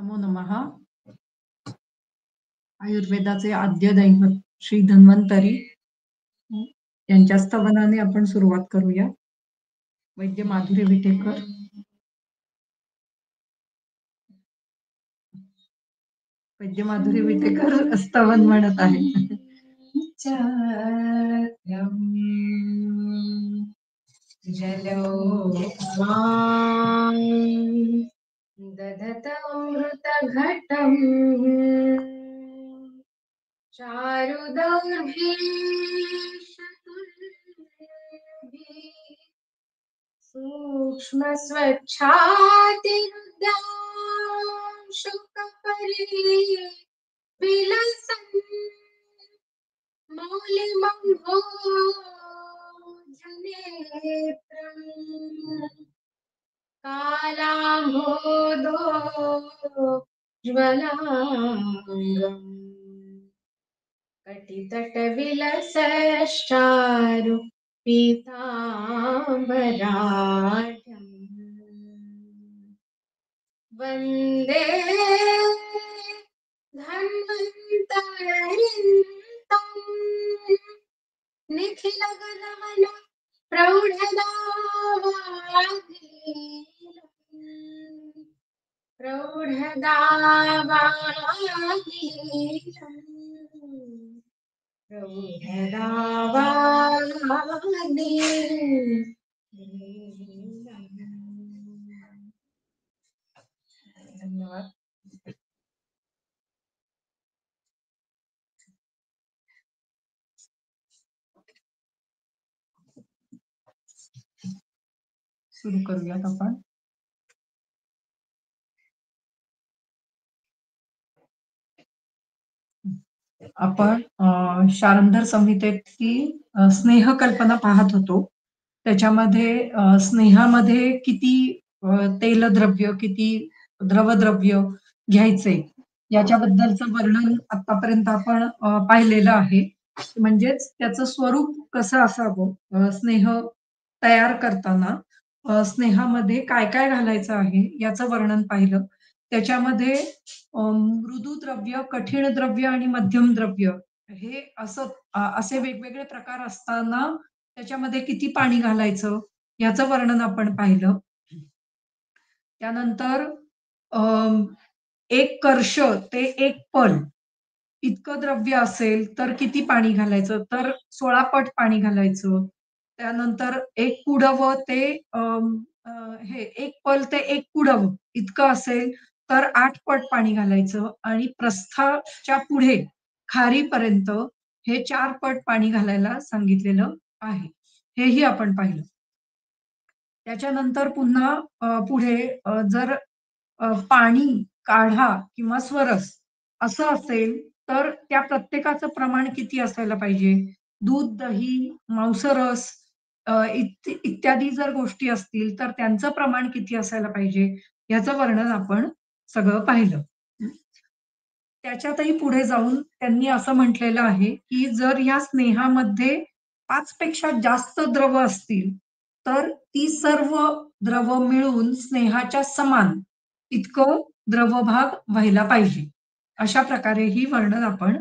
नमो नमः. आयुर्वेदाचे आद्य दैवत श्री धन्वंतरी यांच्या स्तवनाने आपण सुरुवात करूया. वैद्य माधुरी विटेकर. वैद्य माधुरी विटेकर स्तवन म्हणत आहेत. दधतमृतघटम् चारुदौर्भीषतुल्यभिः सूक्ष्मस्वच्छातिरुद्रांशुकपरिविलसन् मौलिमम्भोजनेत्रम् कालाम्भोदो ज्वलाङ्गम् कटितटविलसश्चारु पीताम्बराढ्यम् वन्दे धन्वन्तरिन्तम् निखिलगगन धन्यवाद. सुरू करूयात आपण. आपण शारंधर संहितेतली स्नेह कल्पना पाहत होतो. त्याच्यामध्ये स्नेहामध्ये किती तेलद्रव्य, किती द्रवद्रव्य घ्यायचे याच्याबद्दलचं वर्णन आतापर्यंत आपण पाहिलेलं आहे. म्हणजेच त्याचं स्वरूप कसं असावं, स्नेह तयार करताना स्नेहामध्ये काय काय घालायचं आहे याचं वर्णन पाहिलं. त्याच्यामध्ये मृदू द्रव्य, कठीण द्रव्य आणि मध्यम द्रव्य हे असे वेगवेगळे प्रकार असताना त्याच्यामध्ये किती पाणी घालायचं याचं वर्णन आपण पाहिलं. त्यानंतर 1 कर्ष ते 1 पल इतकं द्रव्य असेल तर किती पाणी घालायचं, तर 16 पट पाणी घालायचं. त्यानंतर 1 कुडवं ते 1 पल ते 1 कुडवं इतकं असेल तर 8 पट पाणी घालायचं आणि प्रस्थाच्या पुढे खारीपर्यंत हे 4 पट पाणी घालायला सांगितलेलं आहे. हेही आपण पाहिलं. त्याच्यानंतर पुन्हा पुढे जर पाणी, काढा किंवा स्वरस असं असेल तर त्या प्रत्येकाचं प्रमाण किती असायला पाहिजे. दूध, दही, मांसरस इत्यादी जर गोष्टी असतील तर त्यांचं प्रमाण किती असायला पाहिजे याचं वर्णन आपण सगळं पाहिलं. त्याच्यातही पुढे जाऊन त्यांनी असं म्हटलेलं आहे की जर या स्नेहामध्ये 5 पेक्षा जास्त द्रव असतील तर ती सर्व द्रव मिळून स्नेहाच्या समान इतकं द्रवभाग व्हायला पाहिजे. अशा प्रकारे ही वर्णन आपण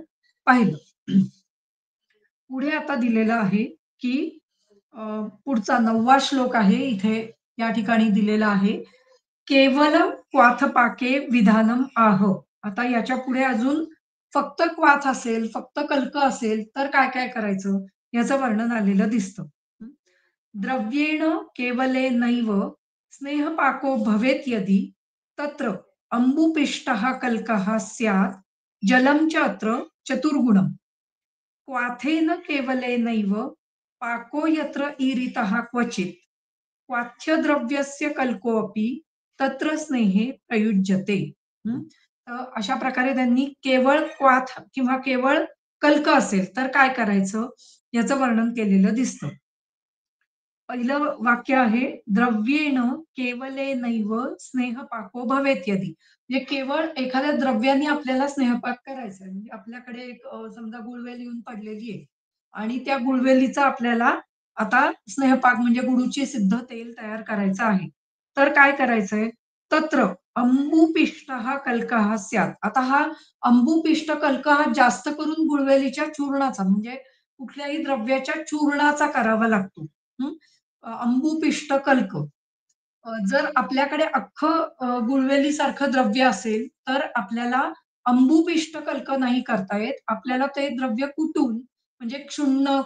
पाहिलं. पुढे आता दिलेलं आहे की पुढचा 9वा श्लोक आहे. इथे या ठिकाणी दिलेला आहे केवल क्वाथपाके विधानम आह. आता याच्या पुढे अजून फक्त क्वाथ असेल, फक्त कल्क असेल तर काय काय करायचं याचं वर्णन आलेलं दिसतं. द्रव्येण केवलेनैव स्नेहपाको भवेत् यदि तत्र अंबुपिष्टः कल्कः स्यात् जलं च अत्र चतुर्गुणम्. क्वाथेन केवलेनैव पाको यत्र ईरितः क्वचित् क्वाथ्यद्रव्यस्य कल्कोऽपि तत्र स्नेहे प्रयुज्यते. अशा प्रकारे त्यांनी केवळ क्वाथ किंवा केवळ कल्क असेल तर काय करायचं याचं वर्णन केलेलं दिसतं. पहिलं वाक्य आहे द्रव्येण केवलेनैव स्नेहपाको भवेत् यदि. म्हणजे केवळ एखाद्या द्रव्याने आपल्याला स्नेहपाक करायचा आहे. म्हणजे आपल्याकडे एक समजा गुळवेल येऊन पडलेली आहे आणि त्या गुळवेलीचा आपल्याला आता स्नेहपाक म्हणजे गुळूची सिद्ध तेल तयार करायचं आहे. तर काय करायचंय, तत्र अंबुपिष्टः कल्कः स्यात्. आता हा अंबुपिष्ट कल्क हा जास्त करून गुळवेलीच्या चूर्णाचा म्हणजे कुठल्याही द्रव्याच्या चूर्णाचा करावा लागतो. हं. अंबुपिष्ट कल्क. जर आपल्याकडे अख्खं गुळवेलीसारखं द्रव्य असेल, तर आपल्याला अंबुपिष्ट कल्क नाही करता येत. आपल्याला ते द्रव्य कुटून म्हणजे क्षुण्ण,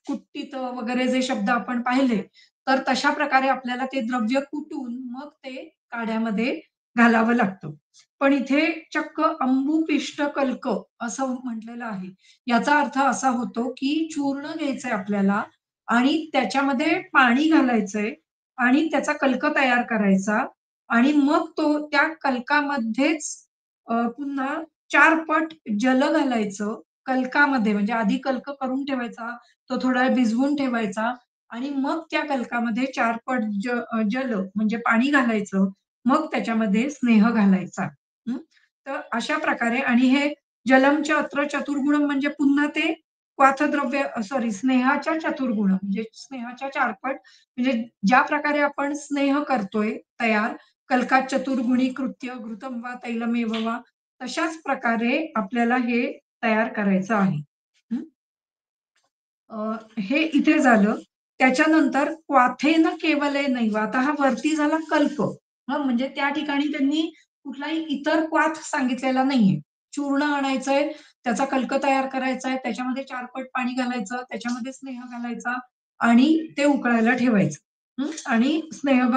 कुट्टित वगैरे जे शब्द आपण पाहिले, तर तशा प्रकारे आपल्याला ते द्रव्य कुटून मग ते काढ्यामध्ये घालावं लागतं. पण इथे चक्क अंबुपिष्ट कल्क असं म्हटलेलं आहे. याचा अर्थ असा होतो, की चूर्ण घ्यायचंय आपल्याला आणि त्याच्यामध्ये पाणी घालायचंय आणि त्याचा कल्क तयार करायचा आणि मग तो त्या कल्कामध्येच पुन्हा 4 पट जल घालायचं कल्कामध्ये. म्हणजे आधी कल्क करून ठेवायचा, तो थोडा वेळ भिजवून ठेवायचा आणि मग त्या कल्कामध्ये 4 पट जल म्हणजे पाणी घालायचं. मग त्याच्यामध्ये स्नेह घालायचा. हं. तर अशा प्रकारे आणि हे जलमच अत्र चतुर्गुणम म्हणजे पुन्हा ते क्वाथद्रव्य सॉरी स्नेहाच्या चतुर्गुण म्हणजे स्नेहाच्या 4 पट म्हणजे ज्या प्रकारे आपण स्नेह करतोय तयार, कल्कात चतुर्गुणी कृत्य घृतम वा तैलमेव वा, तशाच प्रकारे आपल्याला हे तयार करायचं आहे. हं. हे इथे झालं. त्याच्यानंतर क्वाथेन केवले नैव. आता हा वरती झाला कल्प. हं, म्हणजे त्या ठिकाणी त्यांनी कुठलाही इतर क्वाथ सांगितलेला नाहीये. चूर्ण आणायचंय, त्याचा कल्क तयार करायचा आहे, त्याच्यामध्ये 4 पट पाणी घालायचं, त्याच्यामध्ये स्नेह घालायचा आणि ते उकळायला ठेवायचं. हं, आणि स्नेह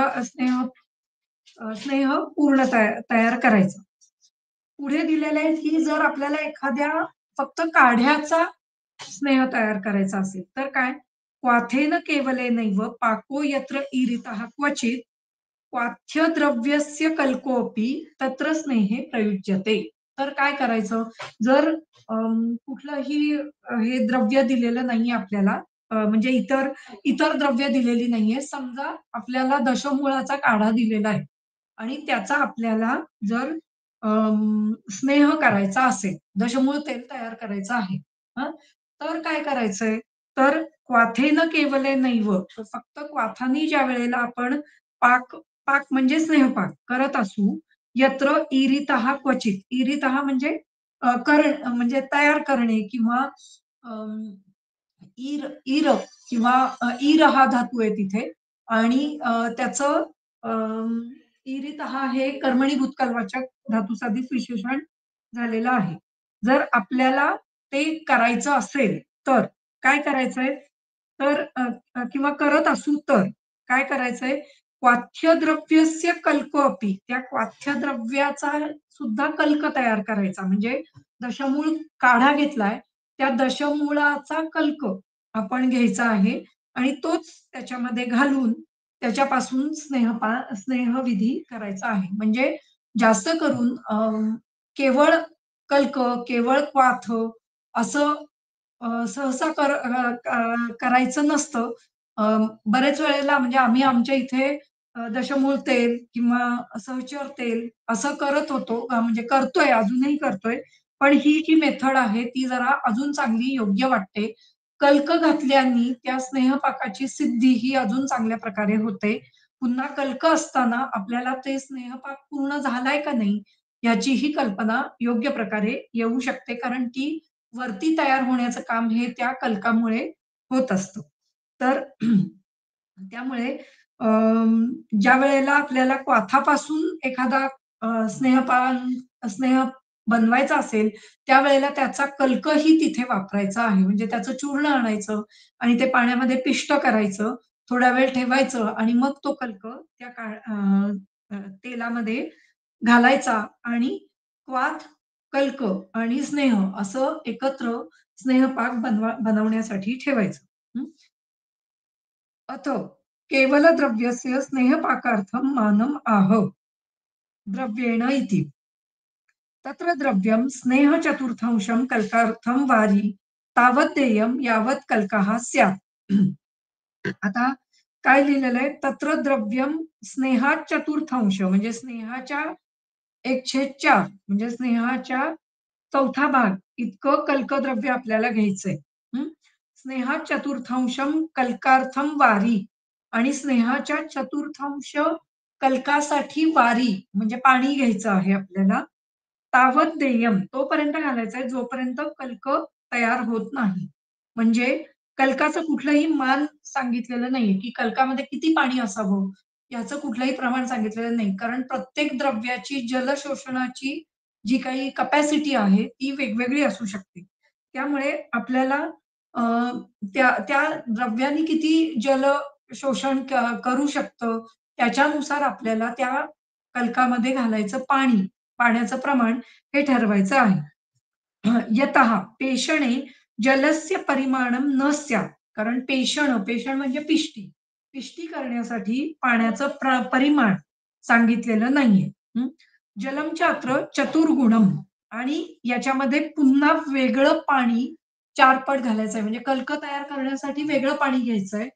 स्नेह पूर्ण तयार करायचा. पुढे दिलेलं आहे, की जर आपल्याला एखाद्या फक्त काढ्याचा स्नेह तयार करायचा असेल, तर काय? क्वाथेन केवलेनैव पाको यत्र ईरितः क्वचित् क्वाथ्यद्रव्यस्य कल्कोऽपि तत्र स्नेहे प्रयुज्यते. तर काय करायचं? जर कुठलंही हे द्रव्य दिलेलं नाहीये आपल्याला म्हणजे इतर इतर द्रव्य दिलेली नाहीये. समजा आपल्याला दशमूळाचा काढा दिलेला आहे आणि त्याचा आपल्याला जर स्नेह करायचा असेल, दशमूळ तेल तयार करायचं आहे. हं, तर काय करायचंय? तर क्वाथेन केवलेनैव फक्त क्वाथानी ज्यावेळेला आपण पाक पाक म्हणजे स्नेहपाक करत असू, यत्र ईरितः क्वचित. ईरितः म्हणजे म्हणजे तयार करणे किंवा अं, ईर किंवा ईर हा धातू आहे तिथे आणि त्याचं ईरितः हे कर्मणी भूतकालवाचक धातुसाधित विशेषण झालेलं आहे. जर आपल्याला ते करायचं असेल, तर काय करायचंय? तर किंवा करत असू तर काय करायचंय? क्वाथ्यद्रव्यस्य कल्कोऽपि त्या क्वाथ्यद्रव्याचा सुद्धा कल्क तयार करायचा. म्हणजे दशमूळ काढा घेतलाय, त्या दशमूळाचा कल्क आपण घ्यायचा आहे आणि तोच त्याच्यामध्ये घालून त्याच्यापासून स्नेहविधी करायचा आहे. म्हणजे जास्त करून केवळ कल्क, केवळ क्वाथ असं सहसा करायचं नसतं. अ, बरेच वेळेला म्हणजे आम्ही आमच्या इथे दशमूळ तेल किंवा सहचर तेल असं करत होतो. म्हणजे करतोय, अजूनही करतोय. पण ही जी मेथड आहे ती जरा अजून चांगली योग्य वाटते. कल्क घातल्याने त्या स्नेहपाकाची सिद्धी ही अजून चांगल्या प्रकारे होते. पुन्हा कल्क असताना आपल्याला ते स्नेहपाक पूर्ण झालाय का नाही याचीही कल्पना योग्य प्रकारे येऊ शकते. कारण की वरती तयार होण्याचं काम हे त्या कल्कामुळे होत असतं. तर त्यामुळे ज्यावेळेला आपल्याला क्वाथापासून एखादा स्नेह बनवायचा असेल, त्यावेळेला त्याचा कल्कही तिथे वापरायचा आहे. म्हणजे त्याचं चूर्ण आणायचं आणि ते पाण्यामध्ये पिष्ट करायचं, थोडा वेळ ठेवायचं आणि मग तो कल्क त्या तेलामध्ये घालायचा आणि क्वाथ, कल्क आणि स्नेह असं एकत्र स्नेहपाक बनवण्यासाठी ठेवायचं. हं. अथ केवलद्रव्यस्य स्नेहपाकार्थं मानम् आह द्रव्येण इति. तत्र द्रव्यं स्नेहचतुर्थंशं कल्कार्थं वारि तावत् देयं यावत् कल्कः स्यात्. आता काय लिहिलेलं आहे? तत्र द्रव्यं स्नेहात चतुर्थांश म्हणजे स्नेहाच्या 1/4 म्हणजे स्नेहाच्या चौथा भाग इतकं कल्कद्रव्य आपल्याला घ्यायचंय. हं. स्नेहात चतुर्थांशम कल्कार्थम वारी आणि स्नेहाच्या चतुर्थांश कल्कासाठी वारी म्हणजे पाणी घ्यायचं आहे आपल्याला. तावत देयम तोपर्यंत घालायचंय जोपर्यंत कल्क तयार होत नाही. म्हणजे कल्काचं कुठलंही मान सांगितलेलं नाहीये, की कल्कामध्ये किती पाणी असावं, याचं कुठलंही प्रमाण सांगितलेलं नाही. कारण प्रत्येक द्रव्याची जलशोषणाची जी काही कपॅसिटी आहे, ती वेगवेगळी असू शकते. त्यामुळे आपल्याला अ, त्या त्या द्रव्याने किती जल शोषण करू शकतं, त्याच्यानुसार आपल्याला त्या कल्कामध्ये घालायचं पाणी, पाण्याचं प्रमाण हे ठरवायचं आहे. यतः पेषणे जलस्य परिमाणं न स्यात्. कारण पेषण म्हणजे पिष्टी. पिष्टी करण्यासाठी पाण्याचं परिमाण सांगितलेलं नाहीये. हं. जलम चात्र चतुर्गुणम आणि याच्यामध्ये पुन्हा वेगळं पाणी 4 पट घालायचंय. म्हणजे कल्क तयार करण्यासाठी वेगळं पाणी घ्यायचंय.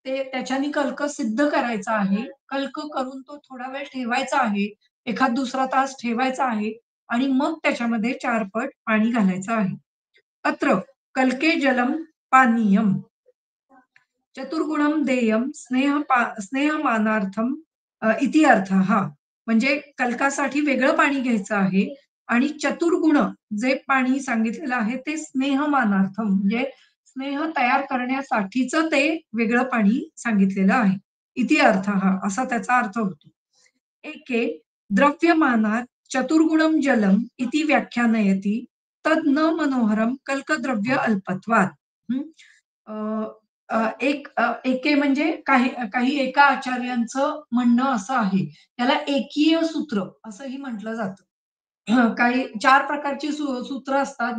ते त्याच्याने कल्क सिद्ध करायचा आहे. कल्क करून तो थोडा वेळ ठेवायचा आहे. एखाद दुसरा तास ठेवायचा आहे आणि मग त्याच्यामध्ये 4 पट पाणी घालायचं आहे. अत्र कल्के जलम पानीयम चतुर्गुणम देयम स्नेहमानार्थम इति अर्थः. म्हणजे कल्कासाठी वेगळं पाणी घ्यायचं आहे आणि चतुर्गुण जे पाणी सांगितलेलं आहे ते स्नेहमानार्थम म्हणजे स्नेह तयार करण्यासाठीच ते वेगळं पाणी सांगितलेलं आहे. इति अर्थः असा त्याचा अर्थ होतो. एके द्रव्यमानात चतुर्गुणम जलम इति व्याख्यानयति तद न मनोहरम कल्कद्रव्य अल्पत्वात्. हं. अ, एके म्हणजे काही काही एका आचार्यांचं म्हणणं असं आहे. त्याला एकीय सूत्र असंही म्हटलं जातं. काही 4 प्रकारची सूत्र असतात.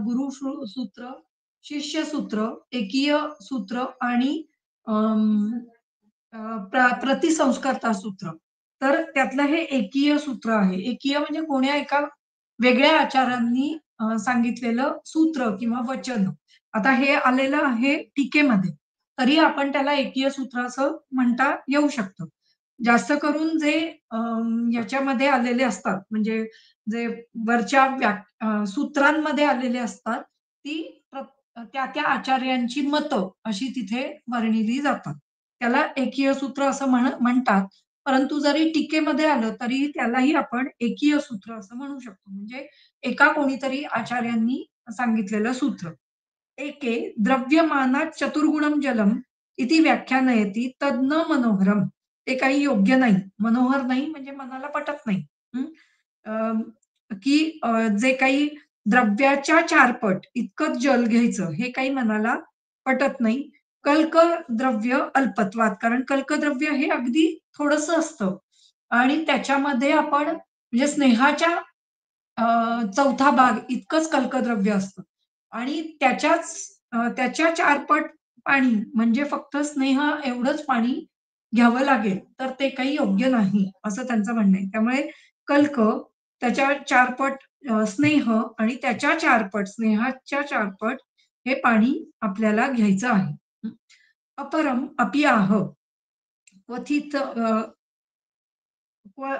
सूत्र, शिष्य सूत्र, एकीय सूत्र आणि अं, प्रतिसंस्कर्ता सूत्र. तर त्यातलं हे एकीय सूत्र आहे. एकीय म्हणजे कोण्या एका वेगळ्या आचार्यांनी सांगितलेलं सूत्र किंवा वचन. आता हे आलेलं आहे टीकेमध्ये. तरी आपण त्याला एकीय सूत्र असं म्हणता येऊ शकतं. जास्त करून जे याच्यामध्ये आलेले असतात म्हणजे जे वरच्या सूत्रांमध्ये आलेले असतात, ती त्या आचार्यांची मतं अशी तिथे वर्णिली जातात. त्याला एकीय सूत्र असं म्हणतात. परंतु जरी टीकेमध्ये आलं, तरी त्यालाही आपण एकीय सूत्र असं म्हणू शकतो. म्हणजे एका कोणीतरी आचार्यांनी सांगितलेलं सूत्र. एके द्रव्यमानात चतुर्गुणम जलम इति व्याख्यानयति तद न मनोहरम. ते काही योग्य नाही. मनोहर नाही म्हणजे मनाला पटत नाही. हं. की जे काही द्रव्याच्या 4 पट इतकंच जल घ्यायचं हे काही मनाला पटत नाही. कल्कद्रव्य अल्पत्वात कारण कल्कद्रव्य हे अगदी थोडंसं असतं आणि त्याच्यामध्ये आपण म्हणजे स्नेहाच्या अ, 4था भाग इतकंच कल्कद्रव्य असतं आणि त्याच्या 4 पट पाणी म्हणजे फक्त स्नेह एवढंच पाणी घ्यावं लागेल, तर ते काही योग्य नाही, असं त्यांचं म्हणणं आहे. त्यामुळे कल्क त्याच्या 4 पट स्नेह आणि त्याच्या 4 पट स्नेहाच्या 4 पट हे पाणी आपल्याला घ्यायचं आहे. हं. अपरम अपि आह क्वथित क्व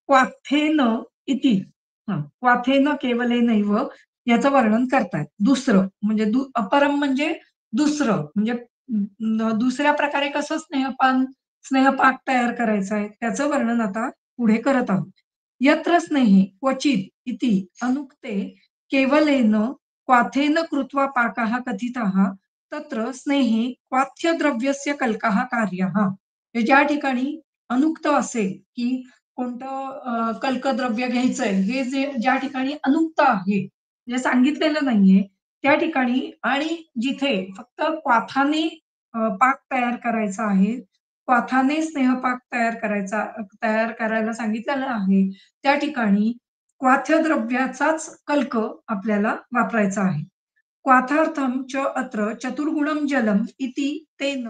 क्वाथेन इति क्वाथेन केवलेनैव याचं वर्णन करतायत. दुसरं म्हणजे अपरम म्हणजे दुसरं म्हणजे दुसऱ्या प्रकारे कसं स्नेहपाक तयार करायचा आहे, त्याचं वर्णन आता पुढे करत आहोत. यत्र स्नेहे क्वचित् इति अनुक्ते केवलेन क्वाथेन कृत्वा पाकः कथितः तत्र स्नेहे क्वाथ्यद्रव्यस्य कल्कः कार्यः. हे ज्या ठिकाणी अनुक्त असेल, की कोणतं कल्कद्रव्य घ्यायचंय, हे ज्या ठिकाणी अनुक्त आहे, म्हणजे सांगितलेलं नाहीये, त्या ठिकाणी आणि जिथे फक्त क्वाथाने पाक तयार करायचा आहे, क्वाथाने स्नेहपाक तयार करायला सांगितलेलं आहे, त्या ठिकाणी क्वाथ्य द्रव्याचाच कल्क आपल्याला वापरायचा आहे. क्वाथार्थं च अत्र चतुर्गुणं जलम् इति तेन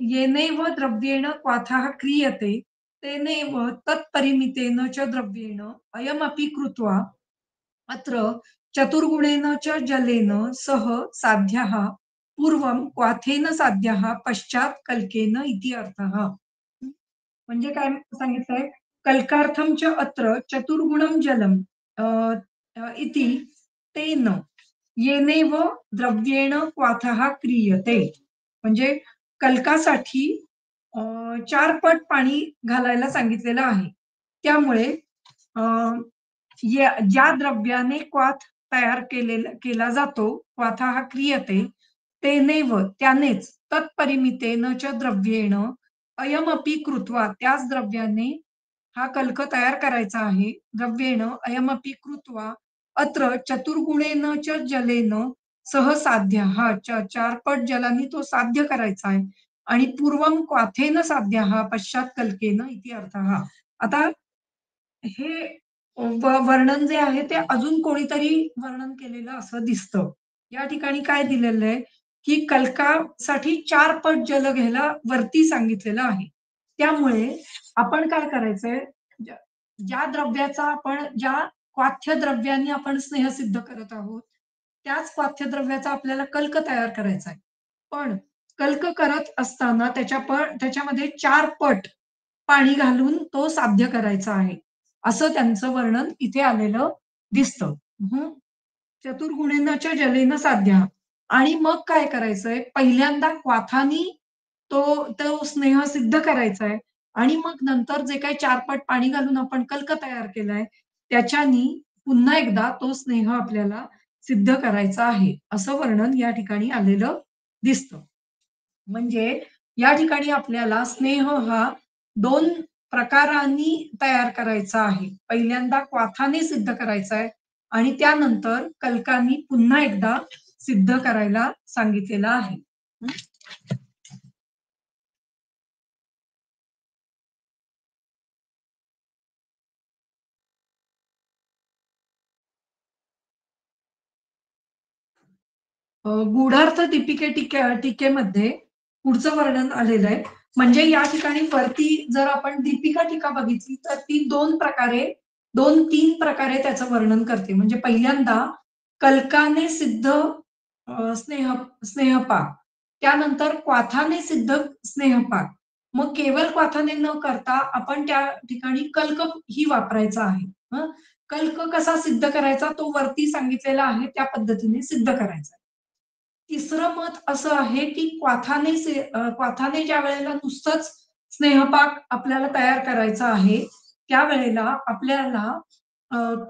येनैव द्रव्येण क्वाथः क्रियते तेनैव तत्परिमितेन च द्रव्येण अयमपि कृत्वा अत्र चतुर्गुणेन च जलेन सह साध्यः पूर्वं क्वाथेन साध्यः पश्चात् कल्केन इति अर्थः. म्हणजे काय सांगितलंय? कल्कार्थं च अत्र चतुर्गुणं जलम् अ, इति तेन येनेव द्रव्येण क्वाथः क्रियते. म्हणजे कल्कासाठी 4 पट पाणी घालायला सांगितलेलं आहे. त्यामुळे अ, ज्या द्रव्याने क्वाथ तयार केला जातो, क्वाथा हा क्रियते, तेनेव त्यानेच तत्परिमितेन च द्रव्येण अयमपि कृत्वा त्याच द्रव्याने हा कल्क तयार करायचा आहे. द्रव्येण अयमपि कृत्वा अत्र चतुर्गुणेन च जलेन सह साध्य हा 4 पट जलाने तो साध्य करायचा आहे. आणि पूर्वम क्वाथेन साध्यः पश्चात कल्केन इति अर्थः. आता हे वर्णन जे आहे ते अजून कोणीतरी वर्णन केलेलं असं दिसतं. या ठिकाणी काय दिलेलं आहे, की कल्कासाठी 4 पट जल घ्यायला वरती सांगितलेलं आहे. त्यामुळे आपण काय करायचंय, ज्या ज्या द्रव्याचा आपण ज्या क्वाथ्य द्रव्याने आपण स्नेह सिद्ध करत आहोत, त्याच क्वाथ्य द्रव्याचा आपल्याला कल्क तयार करायचा आहे. पण कल्क करत असताना त्याच्यामध्ये 4 पट पाणी घालून तो साध्य करायचा आहे. असं त्यांचं वर्णन इथे आलेलं दिसतं. हं. चतुर्गुणेनच्या जलेन साध्य आणि मग काय करायचंय, पहिल्यांदा क्वाथानी तो तो स्नेह सिद्ध करायचा आहे आणि मग नंतर जे काही 4 पट पाणी घालून आपण कल्क तयार केलाय, त्याच्यानी पुन्हा एकदा तो स्नेह आपल्याला सिद्ध करायचा आहे. असं वर्णन या ठिकाणी आलेलं दिसतं. म्हणजे या ठिकाणी आपल्याला स्नेह हा 2 प्रकारांनी तयार करायचा आहे. पहिल्यांदा क्वाथाने सिद्ध करायचा आहे आणि त्यानंतर कल्कानी पुन्हा एकदा सिद्ध करायला सांगितलेलं आहे. हं. गूढार्थ टीकेमध्ये पुढचं वर्णन आलेलं आहे. म्हणजे या ठिकाणी वरती जर आपण दीपिका टीका बघितली तर ती 2-3 प्रकारे त्याचं वर्णन करते. म्हणजे पहिल्यांदा कल्काने सिद्ध स्नेहपाक, त्यानंतर क्वाथाने सिद्ध स्नेहपाक. मग केवळ क्वाथाने न करता आपण त्या ठिकाणी कल्क ही वापरायचा आहे. हं. कल्क कसा सिद्ध करायचा तो वरती सांगितलेला आहे त्या पद्धतीने सिद्ध करायचा. तिसरं मत असं आहे, की क्वाथाने ज्यावेळेला नुसतंच स्नेहपाक आपल्याला तयार करायचा आहे, त्यावेळेला आपल्याला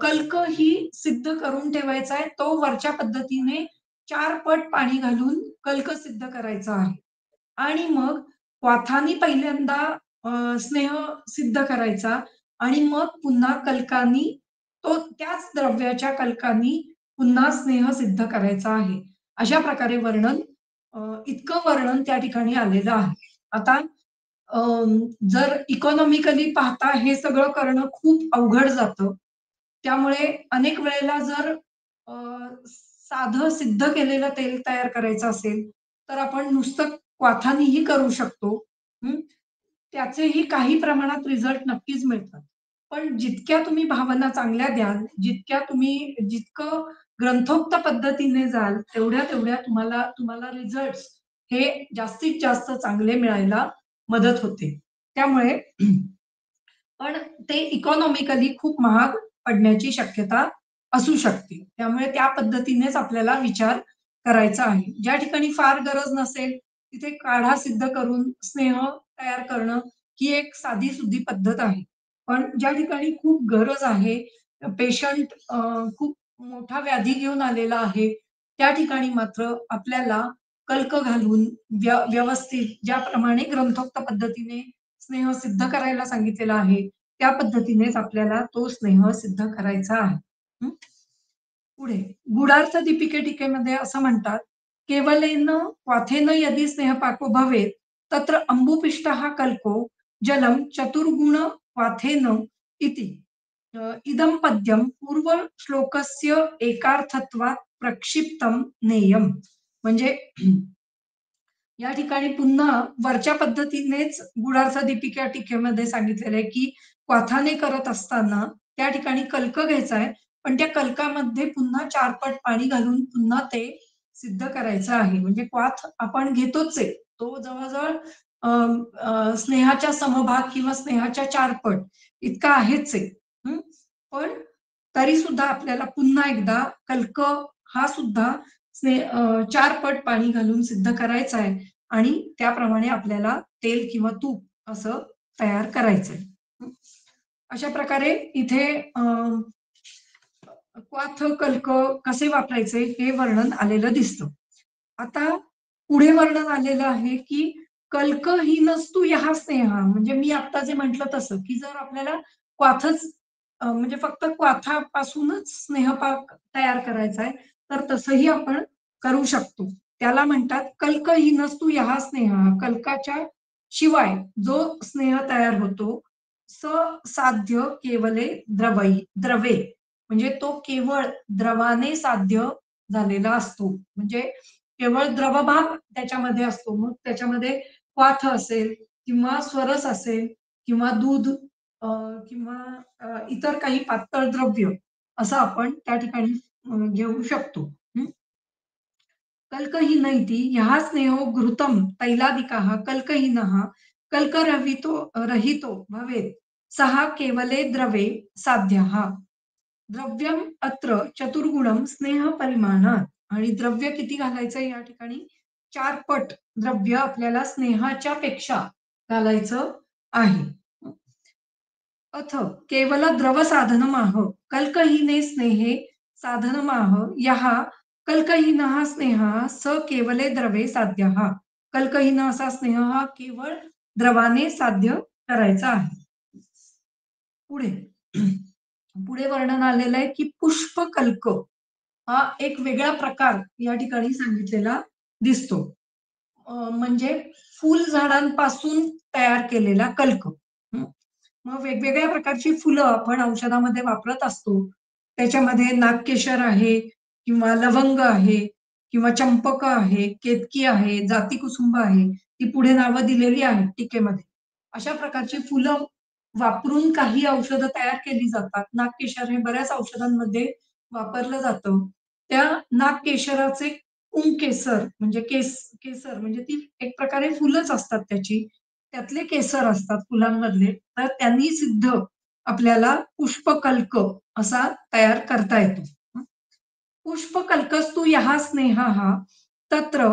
कल्क ही सिद्ध करून ठेवायचा आहे. तो वरच्या पद्धतीने 4 पट पाणी घालून कल्क सिद्ध करायचा आहे. आणि मग क्वाथानी पहिल्यांदा स्नेह सिद्ध करायचा आणि मग पुन्हा कल्कानी त्याच द्रव्याच्या कल्कानी पुन्हा स्नेह सिद्ध करायचा आहे. अशा प्रकारे इतकं वर्णन त्या ठिकाणी आलेलं आहे. आता जर इकॉनॉमिकली पाहता हे सगळं करणं खूप अवघड जातं. त्यामुळे अनेक वेळेला जर अ, साधं सिद्ध केलेलं तेल तयार करायचं असेल, तर आपण नुसतं क्वाथानीही करू शकतो. हं. त्याचेही काही प्रमाणात रिझल्ट नक्कीच मिळतात. पण जितक्या तुम्ही भावना चांगल्या द्याल, जितकं ग्रंथोक्त पद्धतीने जाल, तेवढ्या तुम्हाला तुम्हाला रिझल्ट्स हे जास्तीत जास्त चांगले मिळायला मदत होते. त्यामुळे पण ते इकॉनॉमिकली खूप महाग पडण्याची शक्यता असू शकते. त्यामुळे त्या पद्धतीनेच आपल्याला विचार करायचा आहे. ज्या ठिकाणी फार गरज नसेल, तिथे काढा सिद्ध करून स्नेह तयार करणं ही एक साधी-सुधी पद्धत आहे. पण ज्या ठिकाणी खूप गरज आहे, पेशंट खूप मोठा व्याधी घेऊन आलेला आहे, त्या ठिकाणी मात्र आपल्याला कल्क घालून व्यवस्थित ज्याप्रमाणे ग्रंथोक्त पद्धतीने स्नेह सिद्ध करायला सांगितलेला आहे, त्या पद्धतीनेच आपल्याला तो स्नेह सिद्ध करायचा आहे. हं. पुढे गूढार्थ दीपिके टीकेमध्ये असं म्हणतात, "केवलेन क्वाथेन यदि स्नेहपाको भवेत्, तत्र अम्बुपिष्टः कल्को जलं चतुर्गुण क्वाथेन इति." इदं पद्यं पूर्वश्लोकस्य एकार्थत्वात् प्रक्षिप्तं नेयम्. म्हणजे या ठिकाणी पुन्हा वरच्या पद्धतीनेच गूढार्थ दीपिका टीकेमध्ये सांगितलेलं आहे, की क्वाथाने करत असताना त्या ठिकाणी कल्क घ्यायचा आहे, पण त्या कल्कामध्ये पुन्हा 4 पट पाणी घालून पुन्हा ते सिद्ध करायचं आहे. म्हणजे क्वाथ आपण घेतोच आहे. तो जवळ-जवळ अ, स्नेहाच्या समभाग किंवा स्नेहाच्या 4 पट इतका आहेच आहे. हं. पण तरी सुद्धा आपल्याला पुन्हा एकदा कल्क हा सुद्धा 4 पट पाणी घालून सिद्ध करायचा आहे. आणि त्याप्रमाणे आपल्याला तेल किंवा तूप असं तयार करायचंय. अशा प्रकारे इथे क्वाथ, कल्क कसे वापरायचे हे वर्णन आलेलं दिसतं. आता पुढे वर्णन आलेलं आहे, की कल्कहीनस्तु यः स्नेहः म्हणजे मी आत्ता जे म्हटलं तसं, की जर आपल्याला क्वाथच म्हणजे फक्त क्वाथापासूनच स्नेहपाक तयार करायचा आहे, तर तसंही आपण करू शकतो. त्याला म्हणतात कल्कहीनस्तु यः स्नेहः कल्काच्या शिवाय जो स्नेह तयार होतो, साध्य केवले द्रवे म्हणजे तो केवळ द्रवाने साध्य झालेला असतो. म्हणजे केवळ द्रवभाग त्याच्यामध्ये असतो. मग त्याच्यामध्ये क्वाथ असेल किंवा स्वरस असेल किंवा दूध अ, किंवा इतर काही पातळ द्रव्य असं आपण त्या ठिकाणी घेऊ शकतो. हं. कल्कहीनैति यः स्नेहो घृतं तैलादिकः कल्कहीनः कल्करहितो रहितो भवेत् सः केवले द्रवे साध्यः. द्रव्यम अत्र चतुर्गुणम स्नेह परिमाणात आणि द्रव्य किती घालायचं या ठिकाणी 4 पट द्रव्य आपल्याला स्नेहाच्या पेक्षा घालायचं आहे. अथ केवल द्रव साधनमाह कल्कहीने स्नेहे साधनमाह यः कल्कहीनः स्नेहः स केवले द्रवे साध्यः. कल्कहीन असा स्नेह हा केवळ द्रवाने साध्य करायचा आहे. पुढे पुढे वर्णन आलेलं आहे की पुष्पकल्क हा एक वेगळा प्रकार या ठिकाणी सांगितलेला दिसतो. म्हणजे फुल झाडांपासून तयार केलेला कल्क. हं. मग वेगवेगळ्या प्रकारची फुलं आपण औषधामध्ये वापरत असतो. त्याच्यामध्ये नागकेशर आहे किंवा लवंग आहे किंवा चंपक आहे, केतकी आहे, जातीकुसुंब आहे. ती पुढे नावं दिलेली आहेत टीकेमध्ये. अशा प्रकारची फुलं वापरून काही औषधं तयार केली जातात. नागकेशर हे बऱ्याच औषधांमध्ये वापरलं जातं. त्या नागकेशराचे पुंकेसर म्हणजे केसर म्हणजे ती एक प्रकारे फुलंच असतात त्याची. त्यातले केसर असतात फुलांमधले. तर त्यांनी सिद्ध आपल्याला पुष्पकल्क असा तयार करता येतो. पुष्पकल्कस्तु यः स्नेहः तत्र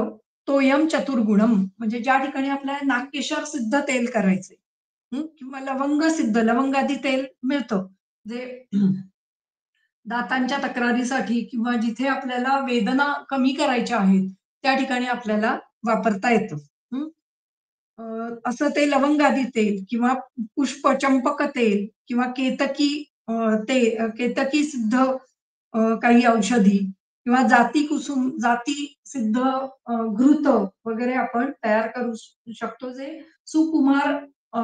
तोयम चतुर्गुणम म्हणजे ज्या ठिकाणी आपल्याला नागकेशर सिद्ध तेल करायचंय किंवा लवंग सिद्ध लवंगादी तेल मिळतं. जे दातांच्या तक्रारीसाठी किंवा जिथे आपल्याला वेदना कमी करायच्या आहेत, त्या ठिकाणी आपल्याला वापरता येतं. हं. असं ते लवंगादी तेल किंवा चंपक तेल किंवा अ, केतकी सिद्ध काही औषधी किंवा जाती सिद्ध घृत वगैरे आपण तयार करू शकतो, जे सुकुमार अ,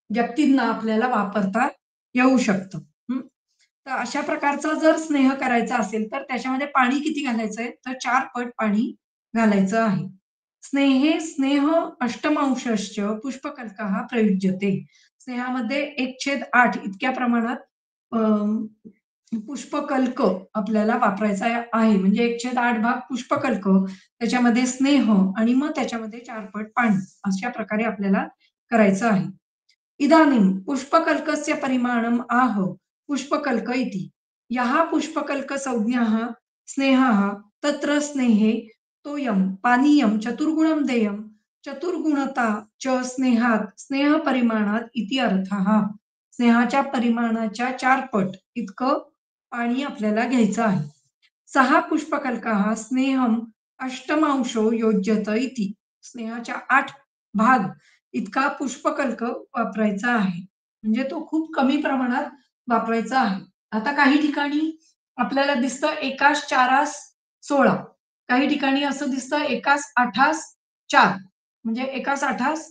व्यक्तींना आपल्याला वापरता येऊ शकतं. हं. तर अशा प्रकारचा जर स्नेह करायचा असेल, तर त्याच्यामध्ये पाणी किती घालायचंय? तर 4 पट पाणी घालायचं आहे. स्नेहे स्नेह अष्टमांशश्च पुष्पकल्कः प्रयुज्यते. स्नेहामध्ये 1/8 इतक्या प्रमाणात अ, पुष्पकल्क आपल्याला वापरायचा आहे. म्हणजे 1/8 भाग पुष्पकल्क, त्याच्यामध्ये स्नेह आणि मग त्याच्यामध्ये 4 पट पाणी अशा प्रकारे आपल्याला करायचं आहे. इदानीं पुष्पकल्कस्य परिमाणम् आह पुष्पकल्क इति. यः पुष्पकल्कसंज्ञः स्नेहः तत्र स्नेहे तोयं पानीयं चतुर्गुणं देयं चतुर्गुणता च स्नेहात स्नेहपरिमाणात इति अर्थः. स्नेहाच्या परिमाणाच्या 4 पट इतकं पाणी आपल्याला घ्यायचं आहे. 6 पुष्पकल्काः स्नेहं अष्टमांशो योज्यत इति. स्नेहाच्या 8 भाग इतका पुष्पकल्क वापरायचा आहे. म्हणजे तो खूप कमी प्रमाणात वापरायचा आहे. आता काही ठिकाणी आपल्याला दिसतं एकास चारास 16 काही ठिकाणी असं दिसतं एकास आठास 4 म्हणजे एकास आठास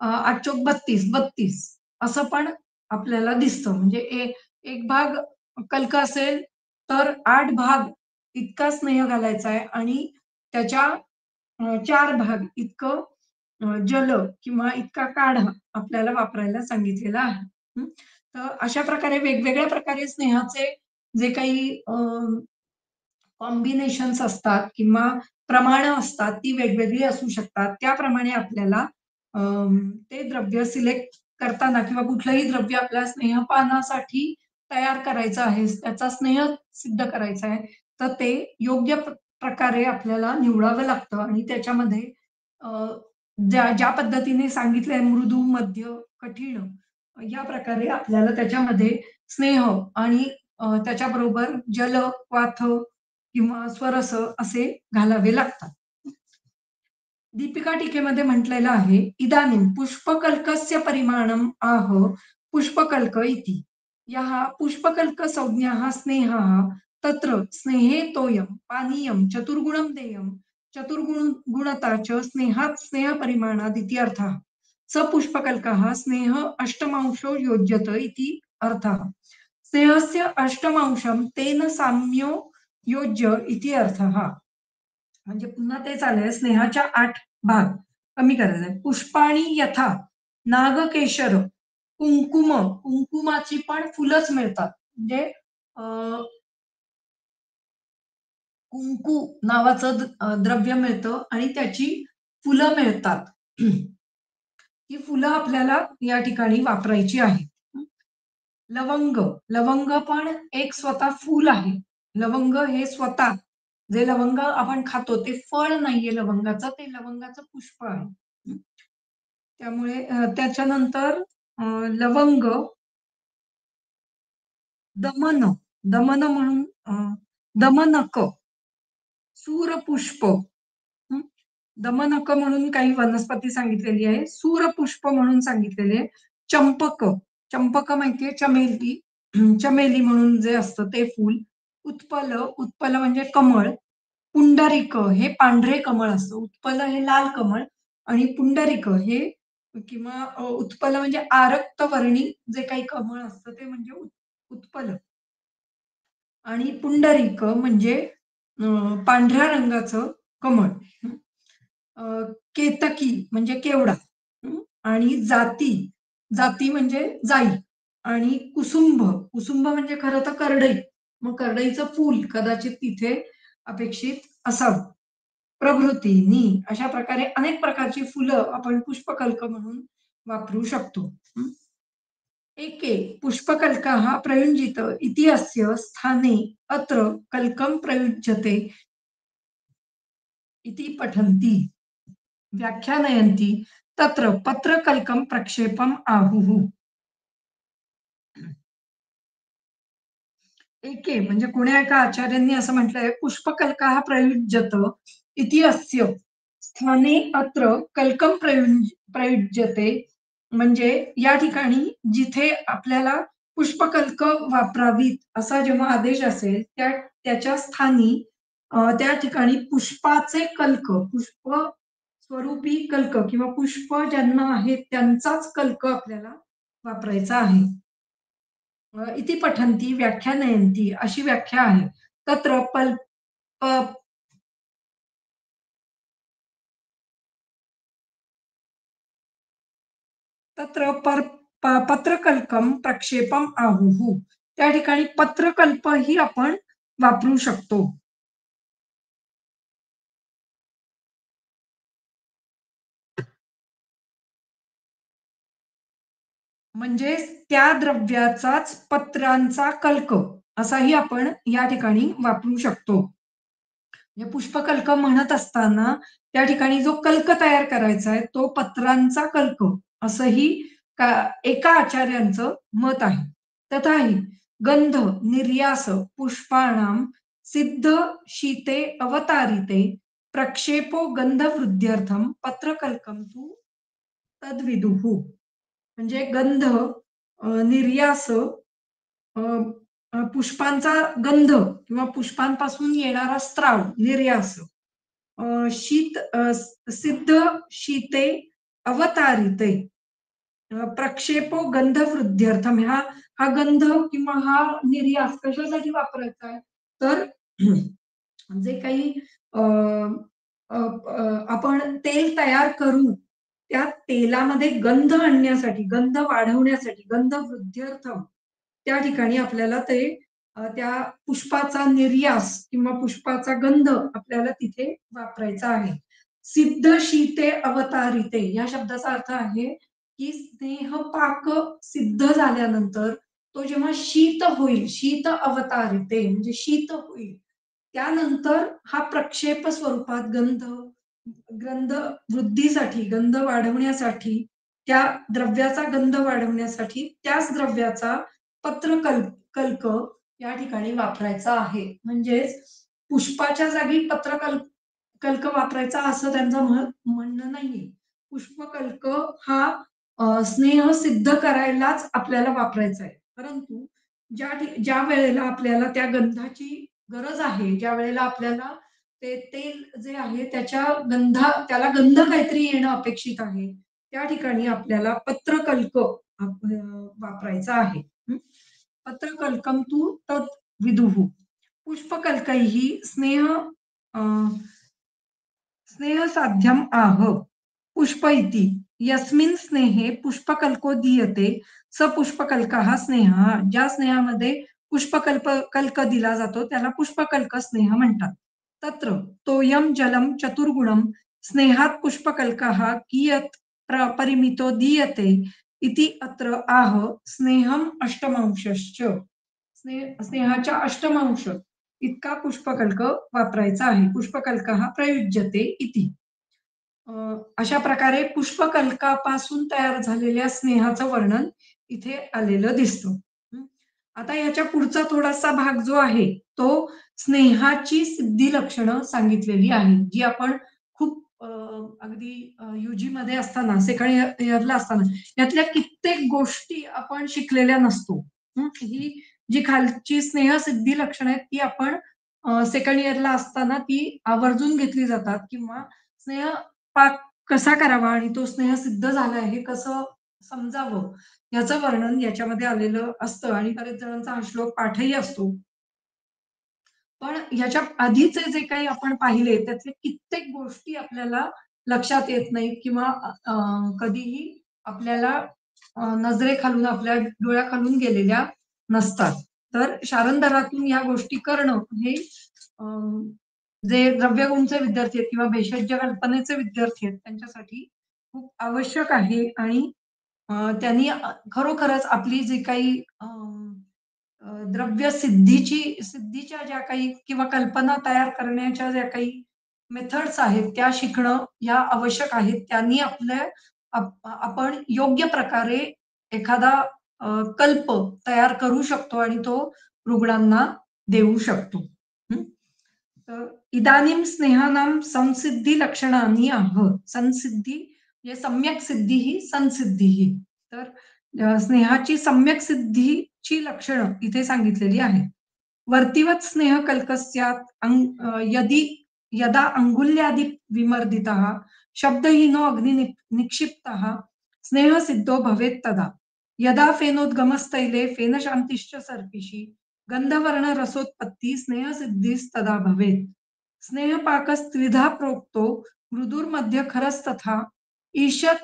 8 चोक 32 असं पण आपल्याला दिसतं. म्हणजे एक भाग कल्क असेल तर 8 भाग इतका स्नेह घालायचा आहे आणि त्याच्या 4 भाग इतकं जल किंवा इतका काढा आपल्याला वापरायला सांगितलेला आहे. हं. तर अशा प्रकारे वेगवेगळ्या प्रकारे स्नेहाचे जे काही कॉम्बिनेशन्स असतात किंवा प्रमाणं असतात, ती वेगवेगळी असू शकतात. त्याप्रमाणे आपल्याला ते द्रव्य सिलेक्ट करताना किंवा कुठलंही द्रव्य आपल्या स्नेहपानासाठी तयार करायचं आहे, त्याचा स्नेह सिद्ध करायचा आहे, तर ते योग्य प्रकारे आपल्याला निवडावं लागतं आणि त्याच्यामध्ये ज्या पद्धतीने सांगितलंय मृदू, मध्य, कठीण या प्रकारे आपल्याला त्याच्यामध्ये स्नेह आणि त्याच्याबरोबर जल, वाथ किंवा स्वरस असे घालावे लागतात. दीपिका टीकेमध्ये म्हटलेलं आहे, "इदानीं पुष्पकल्कस्य परिमाणम् आह पुष्पकल्क इति." यः पुष्पकल्कसंज्ञः स्नेहः तत्र स्नेहे तोयं पानीयं चतुर्गुणं देयं गुणता च स्नेहात् स्नेहपरिमाणात् इति अर्थः. स पुष्पकल्कः स्नेह अष्टमांशो योज्यत इति अर्थः. स्नेहस्य अष्टमांशं तेन साम्यो योज्य इति अर्थः. म्हणजे पुन्हा तेच आलंय, स्नेहाच्या 8 भाग कमी करायचे. पुष्पाणी यथा नागकेशर कुंकुम, कुंकुमाची पण फुलंच मिळतात. म्हणजे कुंकू नावाचं द्रव्य मिळतं आणि त्याची फुलं मिळतात. ही फुलं आपल्याला या ठिकाणी वापरायची आहेत. लवंग, लवंग पण एक स्वतः फूल आहे. लवंग हे स्वतः जे लवंग आपण खातो ते फळ नाहीये लवंगाचं, ते लवंगाचं पुष्प आहे. त्यामुळे त्याच्यानंतर लवंग, दमन, दमन म्हणून दमनक, सूरपुष्प, हं. दमनक म्हणून काही वनस्पती सांगितलेली आहे. सूरपुष्प म्हणून सांगितलेले आहे. चंपक, चंपक माहितीये चमेली, चमेली म्हणून जे असतं ते फूल. उत्पल, उत्पल म्हणजे कमळ. पुंडरीक हे पांढरे कमळ असतं. उत्पल हे लाल कमळ आणि पुंडरीक हे किंवा उत्पल म्हणजे आरक्त वर्णी जे काही कमळ असतं ते म्हणजे उत्पल आणि पुंडरीक म्हणजे पांढऱ्या रंगाचं कमळ. अ, केतकी म्हणजे केवडा. आणि जाती, जाती म्हणजे जाई आणि कुसुंब, कुसुंब म्हणजे खरं तर करडई. मग करडईचं फूल कदाचित तिथे अपेक्षित असावं. प्रभृतीनी अशा प्रकारे अनेक प्रकारची फुलं आपण पुष्पकल्क म्हणून वापरू शकतो. एके पुष्पकल्कः प्रयुञ्जित इति अस्य स्थाने अत्र कल्कं प्रयुज्यते इति पठन्ति व्याख्यानयन्ति तत्र पत्रकल्कं प्रक्षेपम् आहुः. एके म्हणजे कोण्या एका आचार्यांनी असं म्हटलंय, पुष्पकल्कः प्रयुज्यत इति अस्य स्थाने अत्र कल्कं प्रयुज्यते म्हणजे या ठिकाणी जिथे आपल्याला पुष्पकल्क वापरावीत असा जेव्हा आदेश असेल त्याच्या स्थानी त्या ठिकाणी पुष्पाचे कल्क, पुष्प स्वरूपी कल्क किंवा पुष्प ज्यांना आहेत त्यांचाच कल्क आपल्याला वापरायचा आहे. इति पठन्ति व्याख्यानयन्ति अशी व्याख्या आहे. तत्र तत्र पत्रकल्कं प्रक्षेपम आहुः. त्या ठिकाणी पत्रकल्प ही आपण वापरू शकतो. म्हणजे त्या द्रव्याचाच पत्रांचा कल्क असाही आपण या ठिकाणी वापरू शकतो. म्हणजे पुष्पकल्क म्हणत असताना त्या ठिकाणी जो कल्क तयार करायचा आहे तो पत्रांचा कल्क असंही एका आचार्यांचं मत आहे. तथाही गंध निर्यास पुष्पाणाम सिद्ध शीते अवतारिते प्रक्षेपो गंधवृद्ध्यर्थम पत्रकल्कम तु तद्विदुः. म्हणजे गंध, निर्यास, अ, पुष्पांचा गंध किंवा पुष्पांपासून येणारा स्त्राव निर्यास, शीत सिद्ध शीते अवतारिते प्रक्षेपो गंधवृद्ध्यर्थम. हा गंध किंवा हा निर्यास कशासाठी वापरायचा आहे तर जे काही आपण तेल तयार करू त्या तेलामध्ये गंध आणण्यासाठी, गंध वाढवण्यासाठी, गंध वृद्ध्यर्थम त्या ठिकाणी आपल्याला ते त्या पुष्पाचा निर्यास किंवा पुष्पाचा गंध आपल्याला तिथे वापरायचा आहे. सिद्ध शीते अवतारिते या शब्दाचा अर्थ आहे की स्नेहपाक सिद्ध झाल्यानंतर तो जेव्हा शीत होईल, शीत अवतारिते म्हणजे शीत होईल त्यानंतर हा प्रक्षेप स्वरूपात गंध गंध वृद्धीसाठी, गंध वाढवण्यासाठी, त्या द्रव्याचा गंध वाढवण्यासाठी त्याच द्रव्याचा कल्क या ठिकाणी वापरायचा आहे. म्हणजेच पुष्पाच्या जागी कल्क वापरायचा असं त्यांचं म्हणणं नाहीये. पुष्पकल्क हा स्नेह सिद्ध करायलाच आपल्याला वापरायचा आहे. परंतु ज्या वेळेला आपल्याला त्या गंधाची गरज आहे, ज्या वेळेला आपल्याला ते तेल जे आहे त्याला गंध काहीतरी येणं अपेक्षित आहे, त्या ठिकाणी आपल्याला पत्रकल्क वापरायचा आहे. पत्रकल्कम तू तत् विदुः. पुष्पकल्कैः स्नेहसाध्यम आह पुष्प इति यस्मिन् स्नेहे पुष्पकल्को दीयते स पुष्पकल्कः स्नेहः. ज्या स्नेहामध्ये कल्क दिला जातो त्याला पुष्पकल्क स्नेह म्हणतात. तत्र तोयम जलम चतुर्गुणम स्नेहात पुष्पकल्कः कियत् परिमितो दीयते इति अत्र आह स्नेहम अष्टमांशश्च. स्नेहाच्या अष्टमांश इतका पुष्पकल्क वापरायचा आहे. पुष्पकल्क हा प्रयुज्यते इति. अशा प्रकारे पुष्पकल्कापासून तयार झालेल्या स्नेहाचं वर्णन इथे आलेलं दिसतं. आता याच्या पुढचा थोडासा भाग जो आहे तो स्नेहाची सिद्धी लक्षणं सांगितलेली आहे, जी आपण खूप अगदी युजी मध्ये असताना, सेकंड इयरला असताना यातल्या कित्येक गोष्टी आपण शिकलेल्या नसतो. ही जी खालची स्नेह सिद्धी लक्षणं आहेत ती आपण सेकंड इयरला असताना ती आवर्जून घेतली जातात, किंवा स्नेह पाक कसा करावा आणि तो स्नेह सिद्ध झाला हे कसं समजावं याचं वर्णन याच्यामध्ये आलेलं असतं, आणि बरेच जणांचा हा श्लोक पाठही असतो. पण ह्याच्या आधीचे जे काही आपण पाहिले त्यातले कित्येक गोष्टी आपल्याला लक्षात येत नाहीत, किंवा कधीही आपल्याला नजरेखालून, आपल्या डोळ्याखालून गेलेल्या नसतात. तर शारंधरातून या गोष्टी करणं हे जे द्रव्यगुणचे विद्यार्थी आहेत किंवा भेषज कल्पनेचे विद्यार्थी आहेत त्यांच्यासाठी खूप आवश्यक आहे. आणि त्यांनी खरोखरच आपली जी काही द्रव्य सिद्धीच्या ज्या काही किंवा कल्पना तयार करण्याच्या ज्या काही मेथड्स आहेत त्या शिकणं ह्या आवश्यक आहेत. त्यांनी आपण योग्य प्रकारे एखादा कल्प तयार करू शकतो आणि तो रुग्णांना देऊ शकतो. तर इदानीं स्नेहानां संसिद्धी लक्षणानि आह. संसिद्धी म्हणजे सम्यक सिद्धी ही संसिद्धी ही. तर स्नेहाची सम्यक सिद्धीची लक्षणं इथे सांगितलेली आहेत. वर्तिवत स्नेह कल्कस्यात यदि यदा अंगुल्यादि विमर्दितः शब्दहीनो अग्नि निक्षिप्तः स्नेह सिद्धो भवेत् तदा. यदा फेनोद्गमस्तैले फेनशान्तिश्च सर्पिषि गंधवर्ण रसोत्पत्ती स्नेह सिद्धीस्तदा भवेत्. स्नेहपाकस्त्रिधा प्रोक्तो मृदुर्मध्य खरस्तथा ईषत्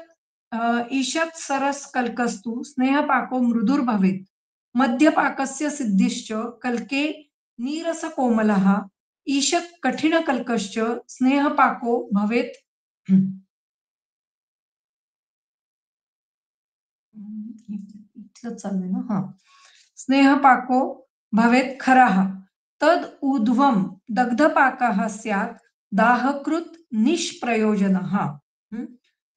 ईषत् सरस कल्कस्तु स्नेहपाको मृदुर भवेत्. मध्यपाकस्य सिद्धिश्च कल्के नीरस कोमलः ईषत् कठिण कल्कश्च स्नेहपाको भवेत्. इथलंच चाललंय ना. हा, स्नेहपाको भवेत् खरः तद ऊर्ध्वं दग्धपाकः स्यात् दाहकृत निष्प्रयोजनः.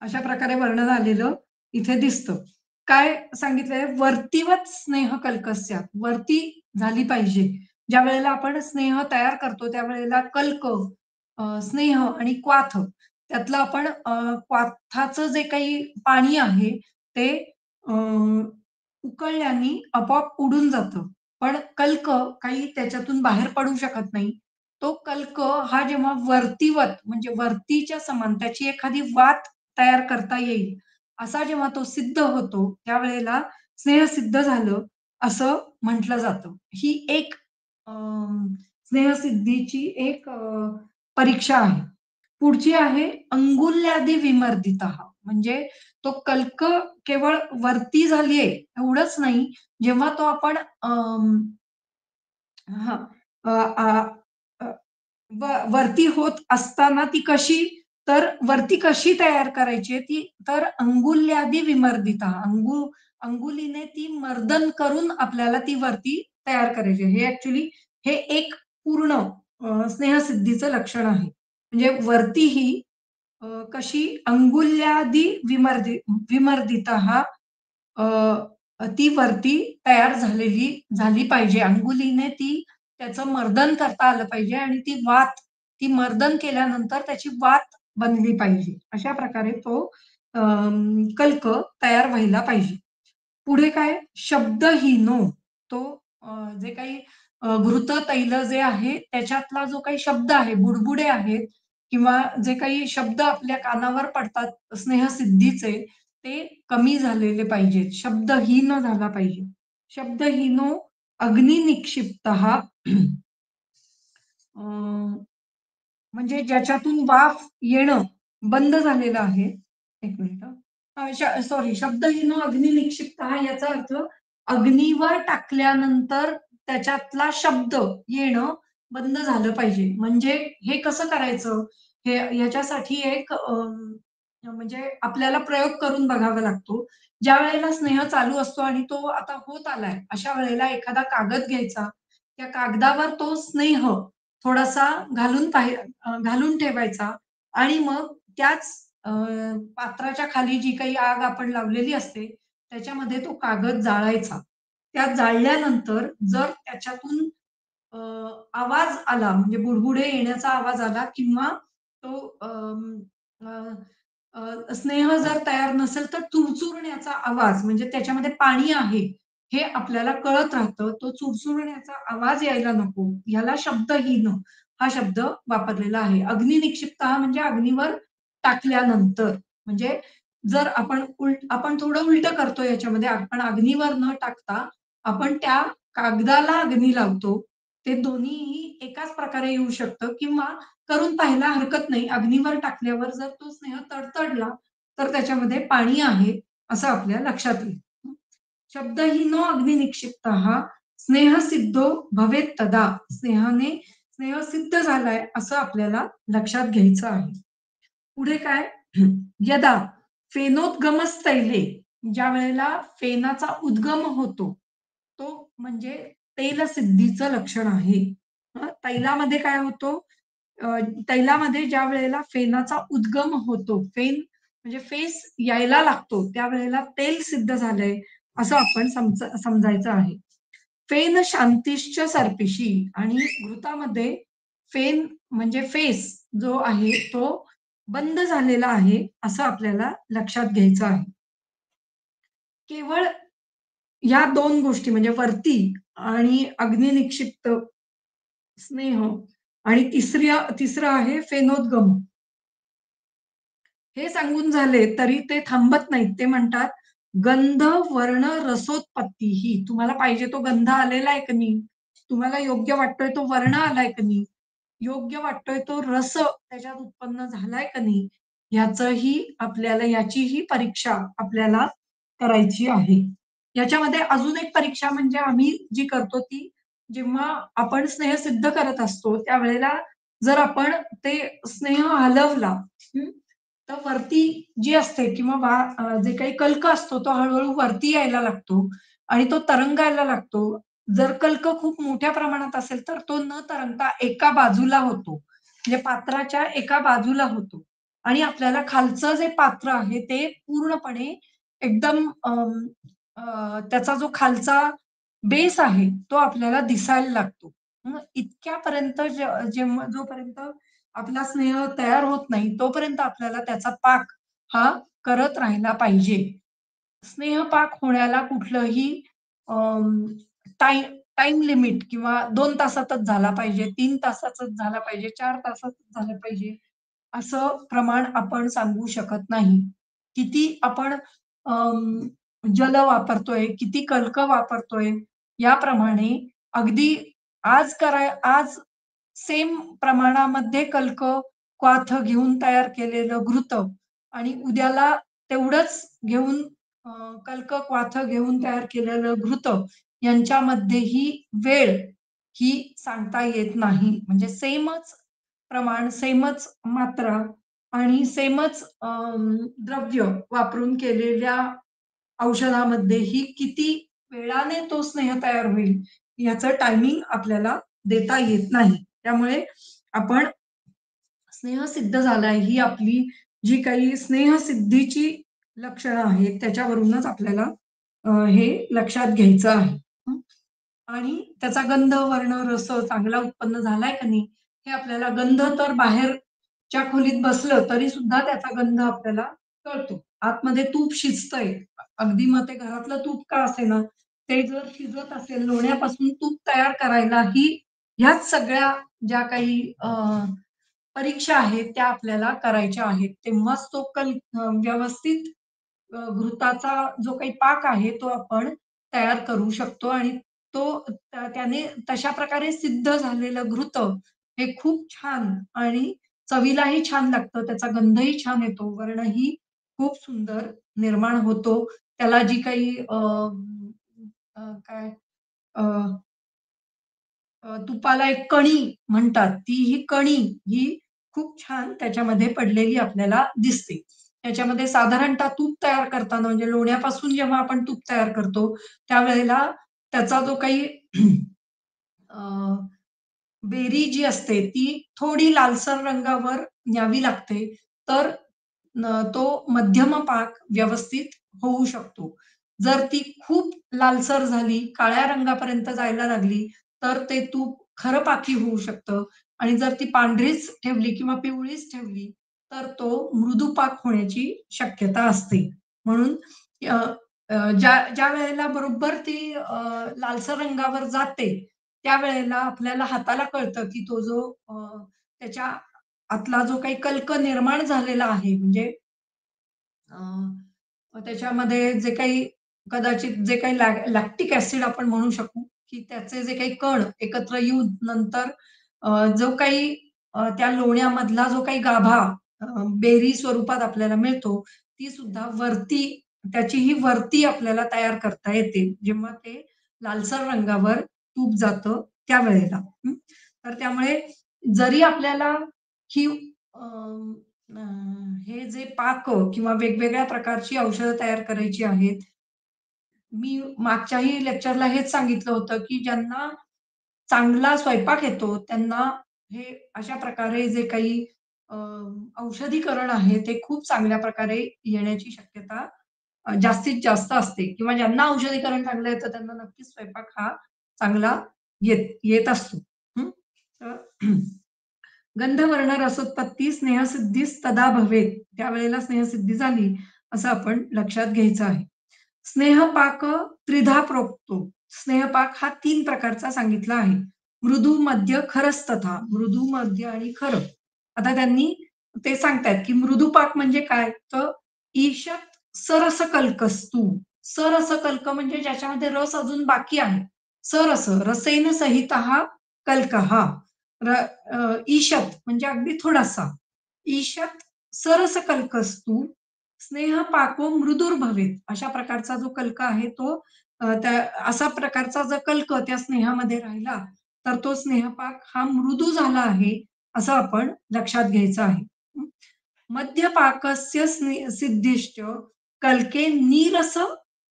अशा प्रकारे वर्णन आलेलं इथे दिसतं. काय सांगितलंय? वर्तीवत स्नेह कल्कस्यात, वरती झाली पाहिजे. ज्या वेळेला आपण स्नेह तयार करतो त्यावेळेला कल्क, स्नेह आणि क्वाथ त्यातलं आपण क्वाथाचं जे काही पाणी आहे ते उकळल्याने आपोआप उडून जातं. पण कल्क काही त्याच्यातून बाहेर पडू शकत नाही. तो कल्क हा जेव्हा वर्तीवत म्हणजे वरतीच्या समान त्याची एखादी वात तयार करता येईल असा जेव्हा तो सिद्ध होतो त्यावेळेला स्नेह सिद्ध झालं असं म्हटलं जातं. ही एक स्नेहसिद्धीची एक परीक्षा आहे. पुढची आहे अंगुल्यादि विमर्दिता. म्हणजे तो कल्क केवळ वरती झालीये एवढंच नाही, जेव्हा तो आपण वरती होत असताना ती कशी, तर वरती कशी तयार करायची ती, तर अंगुल्यादि विमर्दिता, अंगुलीने ती मर्दन करून आपल्याला ती वरती तयार करायची. हे ऍक्च्युली हे एक पूर्ण स्नेहसिद्धीचं लक्षण आहे. म्हणजे वरती ही कशी अंगुल्यादि विमर्दितः ती वरती तयार झाली पाहिजे. अंगुलीने त्याचं मर्दन करता आलं पाहिजे आणि ती मर्दन केल्यानंतर त्याची वात बनली पाहिजे. अशा प्रकारे तो कल्क तयार व्हायला पाहिजे. पुढे काय शब्दहीनो तो जे काही घृत तैल जे आहे त्याच्यातला जो काही शब्द आहे, बुडबुडे आहेत किंवा जे काही शब्द आपल्या कानावर पडतात स्नेहसिद्धीचे, ते कमी झालेले पाहिजेत. शब्दहीन झाला पाहिजे. शब्दहीनो अग्निनिक्षिप्तः म्हणजे ज्याच्यातून वाफ येणं बंद झालेलं आहे. एक मिनिट सॉरी, शब्दहीनो अग्निनिक्षिप्तः याचा अर्थ अग्नीवर टाकल्यानंतर त्याच्यातला शब्द येणं बंद झालं पाहिजे. म्हणजे हे कसं करायचं? हे याच्यासाठी एक म्हणजे आपल्याला प्रयोग करून बघावा लागतो. ज्या वेळेला स्नेह चालू असतो आणि तो आता होत आलाय, अशा वेळेला एखादा कागद घ्यायचा. त्या कागदावर तो स्नेह थोडासा घालून ठेवायचा आणि मग त्याच पात्राच्या खाली जी काही आग आपण लावलेली असते, त्याच्यामध्ये तो कागद जाळायचा. त्या जाळल्यानंतर जर त्याच्यातून अ, आवाज आला म्हणजे बुडबुडे येण्याचा आवाज आला किंवा तो स्नेह जर तयार नसेल तर चुरचुरण्याचा आवाज म्हणजे त्याच्यामध्ये पाणी आहे हे आपल्याला कळत राहतं. तो चुरचुरण्याचा आवाज यायला नको. ह्याला शब्दहीन हा शब्द वापरलेला आहे. अग्निनिक्षिप्तः म्हणजे अग्नीवर टाकल्यानंतर. म्हणजे जर आपण थोडं उलटं करतो याच्यामध्ये. आपण अग्नीवर न टाकता आपण त्या कागदाला अग्नी लावतो. ते दोन्हीही एकाच प्रकारे येऊ शकतं किंवा करून पाहायला हरकत नाही. अग्नीवर टाकल्यावर जर तो स्नेह तडतडला, तर त्याच्यामध्ये पाणी आहे असं आपल्या लक्षात येईल. शब्दहीनो अग्निनिक्षिप्तः स्नेहसिद्धो भवेत् तदा. स्नेह सिद्ध झालाय असं आपल्याला लक्षात घ्यायचं आहे. पुढे काय यदा फेनोद्गमस्तैले ज्या वेळेला फेनाचा उद्गम होतो, तो म्हणजे तेलसिद्धीचं लक्षण आहे. तैलामध्ये काय होतो? तैलामध्ये ज्या वेळेला फेनाचा उद्गम होतो, फेन म्हणजे फेस यायला लागतो, त्यावेळेला तेल सिद्ध झालंय असं आपण समजायचं आहे. फेन शांतीश्च सर्पिशी आणि घृतामध्ये फेन म्हणजे फेस जो आहे तो बंद झालेला आहे असं आपल्याला लक्षात घ्यायचं आहे. केवळ ह्या 2 गोष्टी म्हणजे वरती आणि अग्निनिक्षिप्त स्नेह आणि तिसरं आहे फेनोद्गम. हे सांगून झाले तरी ते थांबत नाहीत. ते म्हणतात, "गंध वर्ण रसोत्पत्तीही." तुम्हाला पाहिजे तो गंध आलेला आहे का नाही? तुम्हाला योग्य वाटतोय तो वर्ण आलाय का नाही? योग्य वाटतोय तो रस त्याच्यात उत्पन्न झालाय का नाही? याचीही परीक्षा आपल्याला करायची आहे. याच्यामध्ये अजून एक परीक्षा म्हणजे आम्ही जी करतो ती जेव्हा आपण स्नेह सिद्ध करत असतो, त्यावेळेला जर आपण ते स्नेह हलवला, तर वरती जी असते किंवा जे काही कल्क असतो तो हळू-हळू वरती यायला लागतो आणि तो तरंगायला लागतो. जर कल्क खूप मोठ्या प्रमाणात असेल तर तो न तरंगता एका बाजूला होतो. म्हणजे पात्राच्या एका बाजूला होतो आणि आपल्याला खालचं जे पात्र आहे ते पूर्णपणे एकदम त्याचा जो खालचा बेस आहे तो आपल्याला दिसायला लागतो. इतक्यापर्यंत जेव्हा जोपर्यंत आपला स्नेह तयार होत नाही, तोपर्यंत आपल्याला त्याचा पाक हा करत राहिला पाहिजे. स्नेहपाक होण्याला कुठलंही अं, टाईम लिमिट किंवा 2 तासातच झाला पाहिजे, 3 तासातच झाला पाहिजे, 4 तासातच झालं पाहिजे, असं प्रमाण आपण सांगू शकत नाही. किती आपण जल वापरतोय, किती कल्क वापरतोय, याप्रमाणे अगदी आज सेम प्रमाणामध्ये कल्क, क्वाथ घेऊन तयार केलेलं घृत आणि उद्याला तेवढंच घेऊन कल्क, क्वाथ घेऊन तयार केलेलं घृत यांच्यामध्येही वेळ ही सांगता येत नाही. म्हणजे सेमच प्रमाण, सेमच मात्रा आणि सेमच द्रव्य वापरून केलेल्या औषधामध्येही किती वेळाने तो स्नेह तयार होईल याचं टायमिंग आपल्याला देता येत नाही. त्यामुळे आपण स्नेह सिद्ध झालाय ही आपली जी काही स्नेहसिद्धीची लक्षणं आहेत त्याच्यावरूनच आपल्याला हे लक्षात घ्यायचं आहे. हं. आणि त्याचा गंध, वर्ण, रस चांगला उत्पन्न झालाय का नाही, हे आपल्याला गंध तर बाहेरच्या खोलीत बसलं तरी सुद्धा त्याचा गंध आपल्याला कळतो. आतमध्ये तूप शिजतंय, अगदी मग ते घरातलं तूप का असेना, ते जर शिजत असेल लोण्यापासून तूप तयार करायलाही ह्याच सगळ्या ज्या काही परीक्षा आहेत त्या आपल्याला करायच्या आहेत. तेव्हाच तो व्यवस्थित घृताचा जो काही पाक आहे तो आपण तयार करू शकतो आणि तो त्याने तशा प्रकारे सिद्ध झालेलं घृत हे खूप छान आणि चवीलाही छान लागतं. त्याचा गंधही छान येतो. वर्णही खूप सुंदर निर्माण होतो. त्याला जी काही काय अ, तुपाला एक कणी म्हणतात. ती ही कणी ही खूप छान त्याच्यामध्ये पडलेली आपल्याला दिसते. त्याच्यामध्ये साधारणतः तूप तयार करताना म्हणजे लोण्यापासून जेव्हा आपण तूप तयार करतो, त्यावेळेला त्याचा जो काही अ, बेरी जी असते ती थोडी लालसर रंगावर न्यावी लागते. तर तो मध्यम पाक व्यवस्थित होऊ शकतो. जर ती खूप लालसर झाली, काळ्या रंगापर्यंत जायला लागली, तर ते तूप खरं-पाकी होऊ शकतं आणि जर ती पांढरीच ठेवली किंवा पिवळीच ठेवली, तर तो मृदू पाक होण्याची शक्यता असते. म्हणून अ, ज्या वेळेला बरोबर ती लालसर रंगावर जाते, त्यावेळेला आपल्याला हाताला कळतं, की तो जो त्याच्या आतला जो काही कल्क निर्माण झालेला आहे, म्हणजे अ, त्याच्यामध्ये जे काही कदाचित जे काही लॅक्टिक ॲसिड आपण म्हणू शकू, की त्याचे जे काही कण एकत्र येऊन नंतर जो काही त्या लोण्यामधला जो काही गाभा बेरी स्वरूपात आपल्याला मिळतो, ती सुद्धा वरती त्याचीही वरती आपल्याला तयार करता येते. जेव्हा ते लालसर रंगावर तूप जातं त्यावेळेला. हं. तर त्यामुळे जरी आपल्याला ही अ, हे जे पाक किंवा वेगवेगळ्या प्रकारची औषधं तयार करायची आहेत. मी मागच्याही लेक्चरला हेच सांगितलं होतं, की ज्यांना चांगला स्वयंपाक येतो, त्यांना हे अशा प्रकारे जे काही अ, औषधीकरण आहे, ते खूप चांगल्या प्रकारे येण्याची शक्यता जास्तीत जास्त असते किंवा ज्यांना औषधीकरण चांगलं येतं, त्यांना नक्कीच स्वयंपाक हा चांगला येत येत असतो. हं. तर गंधवर्ण रसोत्पत्ती स्नेहसिद्धीस तदा भवेत. त्यावेळेला स्नेहसिद्धी झाली, असं आपण लक्षात घ्यायचं आहे. स्नेहपाक त्रिधा प्रोक्तो. स्नेहपाक हा 3 प्रकारचा सांगितला आहे. मृदू, मध्य, खरस्तथा. मृदू, मध्य आणि खरं. आता त्यांनी ते सांगतायत, की मृदू पाक म्हणजे काय? तर ईशत सरसकल्कस्तु. सरसकल्क म्हणजे ज्याच्यामध्ये रस अजून बाकी आहे. सरस, रसेन सहितः कल्कः. ईशत म्हणजे अगदी थोडासा. ईशत सरस कल्कस्तु स्नेह पाको मृदूर भवेत. अशा प्रकारचा जो कल्क आहे तो त्या असा प्रकारचा जर कल्क त्या स्नेहामध्ये राहिला, तर तो स्नेहपाक हा मृदू झाला आहे, असं आपण लक्षात घ्यायचं आहे. हं. मध्यपाकस्य सिद्धिश्च कल्के नीरस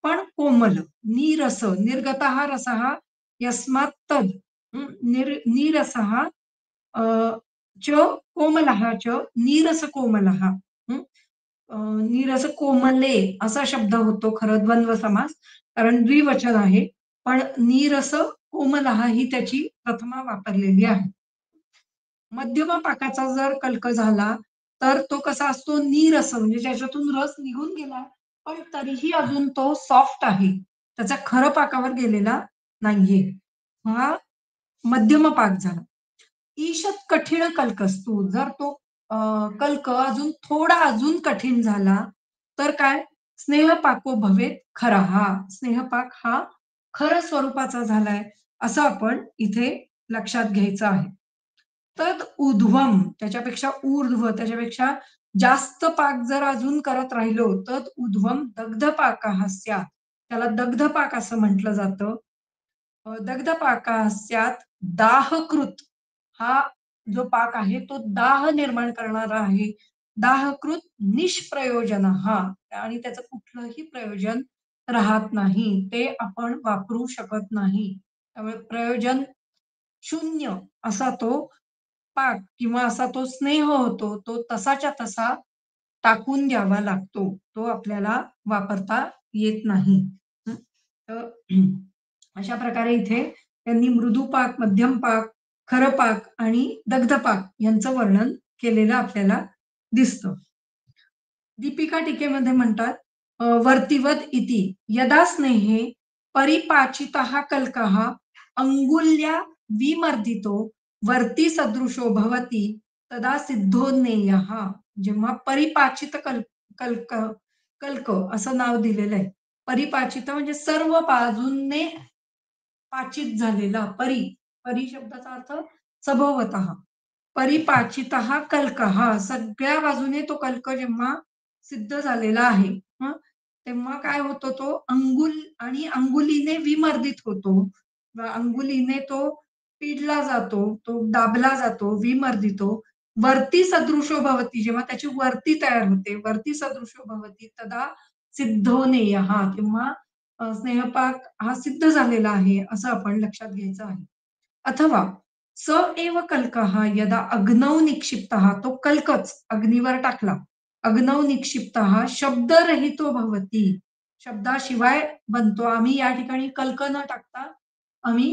पण कोमल. नीरस, निर्गतः रसः यस्मात् तद् नीरसः अ, च कोमलः च नीरसकोमलः. हं. नीरस कोमले असा शब्द होतो खरं द्वंद्व समास. कारण द्विवचन आहे. पण नीरस कोमलः ही त्याची प्रथमा वापरलेली आहे. मध्यम पाकाचा जर कल्क झाला, तर तो कसा असतो नीरस म्हणजे ज्याच्यातून रस निघून गेला, पण तरीही अजून तो सॉफ्ट आहे. त्याचा खरं पाकावर गेलेला नाहीये. हा मध्यम पाक झाला. ईषत् कठीण कल्कस्तु. जर तो अ, कल्क अजून थोडा अजून कठीण झाला, तर काय? स्नेहपाको भवेत खरः. स्नेहपाक हा खरं स्वरूपाचा झालाय, असं आपण इथे लक्षात घ्यायचं आहे. तद ऊर्ध्वम त्याच्यापेक्षा ऊर्ध्व त्याच्यापेक्षा जास्त पाक जर अजून करत राहिलो, तद ऊर्ध्वम दग्ध पाकः स्यात्. त्याला दग्ध पाक असं म्हटलं जातं. दग्ध पाकः स्यात् दाहकृत हा जो पाक आहे तो दाह निर्माण करणारा आहे. दाहकृत निष्प्रयोजनः आणि त्याचं कुठलंही प्रयोजन राहत नाही. ते आपण वापरू शकत नाही. त्यामुळे प्रयोजन शून्य असा तो पाक किंवा असा तो स्नेह होतो. तो तसाच्या तसा टाकून द्यावा लागतो. तो आपल्याला वापरता येत नाही. हं. तर अशा प्रकारे इथे त्यांनी मृदू पाक, मध्यम पाक, खरं पाक आणि दग्ध पाक यांचं वर्णन केलेलं आपल्याला दिसतं. दीपिका टीकेमध्ये म्हणतात वर्तिवद इति यदा स्नेहे परिपाचितः कल्कः अंगुल्या विमर्दितो वर्ती सदृशो भवति तदा सिद्धो ज्ञेयः. जेव्हा परिपाचित कल्क कल्क असं नाव दिलेलं आहे. परिपाचित म्हणजे सर्व बाजूंनी पाचित झालेला परी शब्दाचा अर्थ सभोवतः. परिपाचितः कल्कः सगळ्या बाजूने तो कल्क जेव्हा सिद्ध झालेला आहे, हं, तेव्हा काय होतो तो आणि अंगुलीने विमर्दित होतो. अंगुलीने तो पिडला जातो, तो दाबला जातो, विमर्दितो. वर्ती सदृशो भवती जेव्हा त्याची वर्ती तयार होते, वर्ती सदृशो भवती तदा सिद्धो नेयः तेव्हा स्नेहपाक हा सिद्ध झालेला आहे, असं आपण लक्षात घ्यायचं आहे. अथवा स एव कल्कः यदा अग्नौ निक्षिप्तः तो कल्कच अग्नीवर टाकला. अग्नौ निक्षिप्तः शब्दरहितो भवति. शब्दाशिवाय बनतो. आम्ही या ठिकाणी कल्क न टाकता आम्ही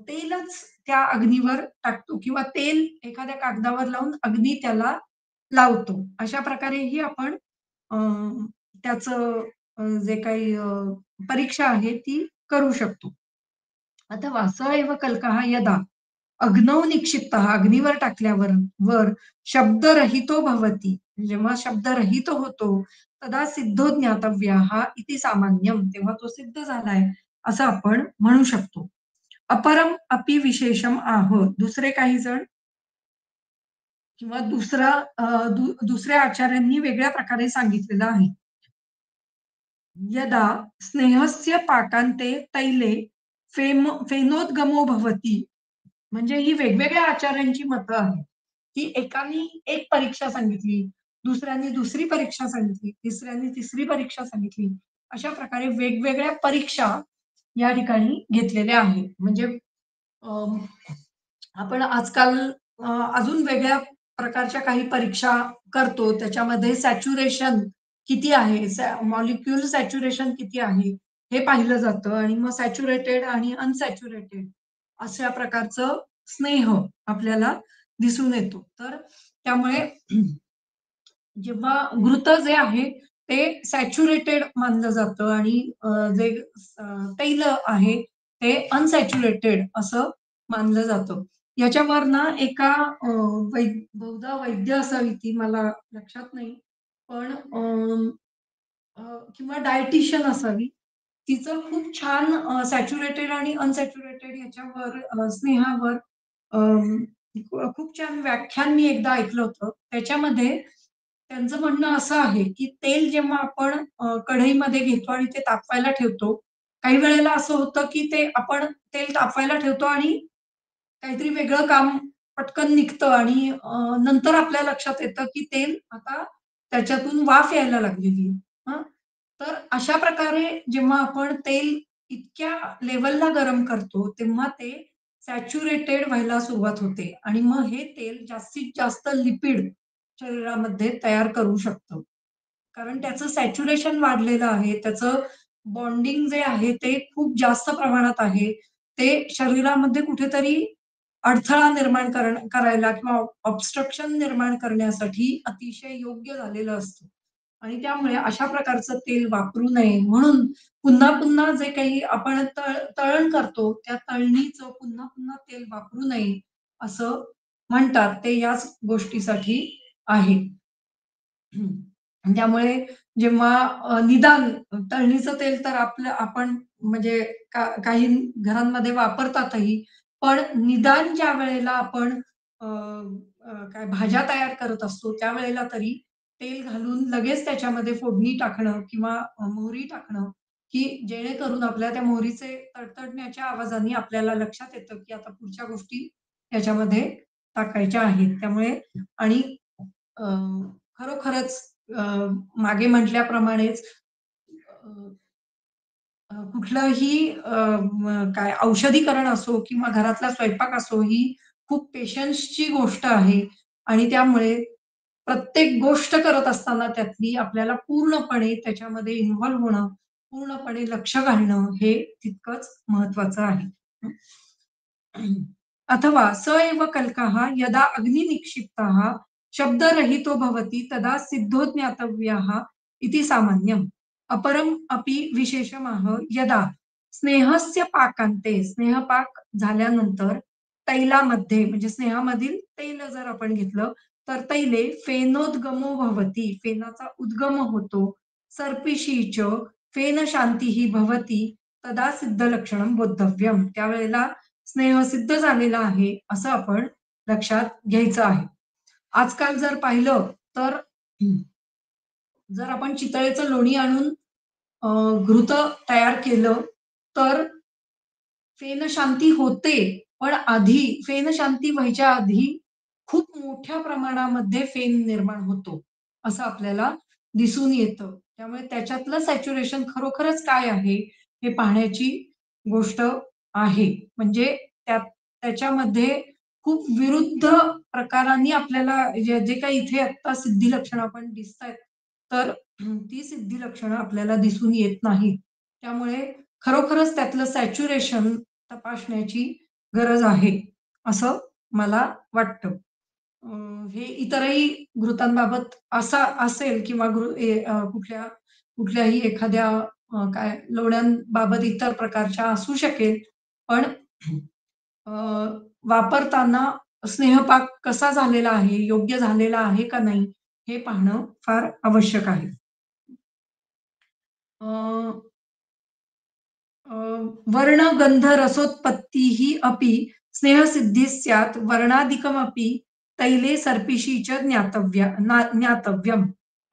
तेलच त्या अग्नीवर टाकतो किंवा तेल एखाद्या कागदावर लावून अग्नी त्याला लावतो. अशा प्रकारेही आपण अ, त्याचं जे काही परीक्षा आहे ती करू शकतो. अथवा स एव कल्कः यदा अग्नौ निक्षिप्तः अग्नीवर टाकल्यावर वर शब्दरहितो भवति जेव्हा शब्दरहित होतो तदा सिद्धो ज्ञातव्यः इति सामान्यम तेव्हा तो सिद्ध झालाय असं आपण म्हणू शकतो. अपरम अपि विशेषम आह दुसरे काही जण किंवा दुसऱ्या आचार्यांनी वेगळ्या प्रकारे सांगितलेलं आहे. यदा स्नेहस्य पाकांते तैले फेनोद्गमो भवति म्हणजे ही वेगवेगळ्या आचार्यांची मतं आहेत, की एकानी एक परीक्षा सांगितली, दुसऱ्यांनी दुसरी परीक्षा सांगितली, तिसऱ्यांनी तिसरी परीक्षा सांगितली. अशा प्रकारे वेगवेगळ्या परीक्षा या ठिकाणी घेतलेल्या आहेत. म्हणजे अ, आपण आजकाल अजून वेगळ्या प्रकारच्या काही परीक्षा करतो. त्याच्यामध्ये सॅच्युरेशन किती आहे, मॉलिक्यूल सॅच्युरेशन किती आहे, हे पाहिलं जातं आणि मग सॅच्युरेटेड आणि अनसॅच्युरेटेड अशा प्रकारचं स्नेह आपल्याला दिसून येतो. तर त्यामुळे जेव्हा घृत जे आहे ते सॅच्युरेटेड मानलं जातं आणि जे तैल आहे ते अनसॅच्युरेटेड असं मानलं जातं. याच्यावर ना एका बहुधा वैद्य असावी ती मला लक्षात नाही. पण किंवा डायटिशियन असावी. तिचं खूप छान सॅच्युरेटेड आणि अनसॅच्युरेटेड ह्याच्यावर स्नेहावर खूप छान व्याख्यान मी एकदा ऐकलं होतं. त्याच्यामध्ये त्यांचं म्हणणं असं आहे, की तेल जेव्हा आपण कढईमध्ये घेतो आणि ते तापवायला ठेवतो, काही वेळेला असं होतं, की ते आपण तेल तापवायला ठेवतो आणि काहीतरी वेगळं काम पटकन निघतं आणि नंतर आपल्या लक्षात येतं, की तेल आता त्याच्यातून वाफ यायला लागलेली आहे. हं. तर अशा प्रकारे जेव्हा आपण तेल इतक्या लेव्हलला गरम करतो, तेव्हा ते सॅच्युरेटेड व्हायला सुरुवात होते आणि मग हे तेल जास्तीत जास्त लिपिड शरीरामध्ये तयार करू शकतं. कारण त्याचं सॅच्युरेशन वाढलेलं आहे. त्याचं बॉन्डिंग जे आहे ते खूप जास्त प्रमाणात आहे. ते शरीरामध्ये कुठेतरी अडथळा निर्माण करायला किंवा ऑब्स्ट्रक्शन निर्माण करण्यासाठी अतिशय योग्य झालेलं असतं. आणि त्यामुळे अशा प्रकारचं तेल वापरू नये म्हणून पुन्हा-पुन्हा जे काही आपण तळण करतो, त्या तळणीचं पुन्हा-पुन्हा तेल वापरू नये असं म्हणतात. ते याच गोष्टीसाठी आहे. त्यामुळे जेव्हा निदान तळणीचं तेल तर आपण म्हणजे काही घरांमध्ये वापरतातही. पण निदान ज्यावेळेला आपण अ, काय भाज्या तयार करत असतो, त्यावेळेला तरी तेल घालून लगेच त्याच्यामध्ये फोडणी टाकणं किंवा मोहरी टाकणं, की जेणेकरून आपल्या त्या मोहरीचे तडतडण्याच्या आवाजाने आपल्याला लक्षात येतं, की आता पुढच्या गोष्टी त्याच्यामध्ये टाकायच्या आहेत. त्यामुळे आणि अ, खरोखरच अ, मागे म्हटल्याप्रमाणेच अ, कुठलंही काय औषधीकरण असो किंवा घरातला स्वयंपाक असो, ही खूप पेशन्सची गोष्ट आहे आणि त्यामुळे प्रत्येक गोष्ट करत असताना त्यातली आपल्याला पूर्णपणे त्याच्यामध्ये इन्व्हॉल्व होणं, पूर्णपणे लक्ष घालणं हे तितकंच महत्वाचं आहे. अथवा स एव कल्कः यदा अग्निनिक्षिप्तः शब्दरहितो भवति तदा सिद्धो ज्ञातव्यः इति सामान्यम्. अपरम् अपि विशेषमाह यदा स्नेहस्य पाकान्ते स्नेहपाक झाल्यानंतर तैलामध्ये म्हणजे स्नेहामधील तैल जर आपण घेतलं तर तैले फेनोद्गमो भवति फेनाचा उद्गम होतो. सर्पिषीच फेन शांतीही भवति तदा सिद्ध लक्षणं बोद्धव्यम. त्यावेळेला स्नेह सिद्ध झालेला आहे असं आपण लक्षात घ्यायचं आहे. आजकाल जर पाहिलं तर जर आपण चितळेचं लोणी आणून घृत तयार केलं तर फेनशांती होते, पण आधी फेनशांती व्हायच्या आधी खूप मोठ्या प्रमाणामध्ये फेन निर्माण होतो, असं आपल्याला दिसून येतं. त्यामुळे त्याच्यातलं सॅच्युरेशन खरोखरच काय आहे, हे पाहण्याची गोष्ट आहे. म्हणजे त्याच्यामध्ये खूप विरुद्ध प्रकारांनी आपल्याला जे काही इथे आता सिद्धी लक्षणं आपण दिसतायत, तर ती सिद्धी लक्षणं आपल्याला दिसून येत नाहीत. त्यामुळे खरोखरच त्यातलं सॅच्युरेशन तपासण्याची गरज आहे, असं मला वाटतं. हे इतरही घृतांबाबत असा असेल किंवा कुठल्याही एखाद्या काय लोण्यांबाबत इतर प्रकारच्या असू शकेल. पण अ, वापरताना स्नेहपाक कसा झालेला आहे, योग्य झालेला आहे का नाही, हे पाहणं फार आवश्यक आहे. अ, अ, वर्ण गंध रसोत्पत्तीः अपि स्नेहसिद्धिः स्यात् वर्णादिकमपि तैले सर्पिषी च ज्ञातव्यम.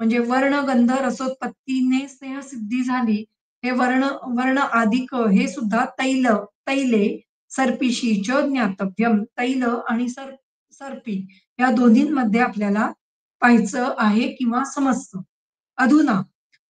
म्हणजे वर्ण गंध रसोत्पत्तीने स्नेहसिद्धी झाली. हे वर्ण वर्ण अधिक हे सुद्धा तैले सर्पिषी च ज्ञातव्यम. तैल आणि सर्पी या दोन्हींमध्ये आपल्याला पाहायचं आहे किंवा समजतं. अधुना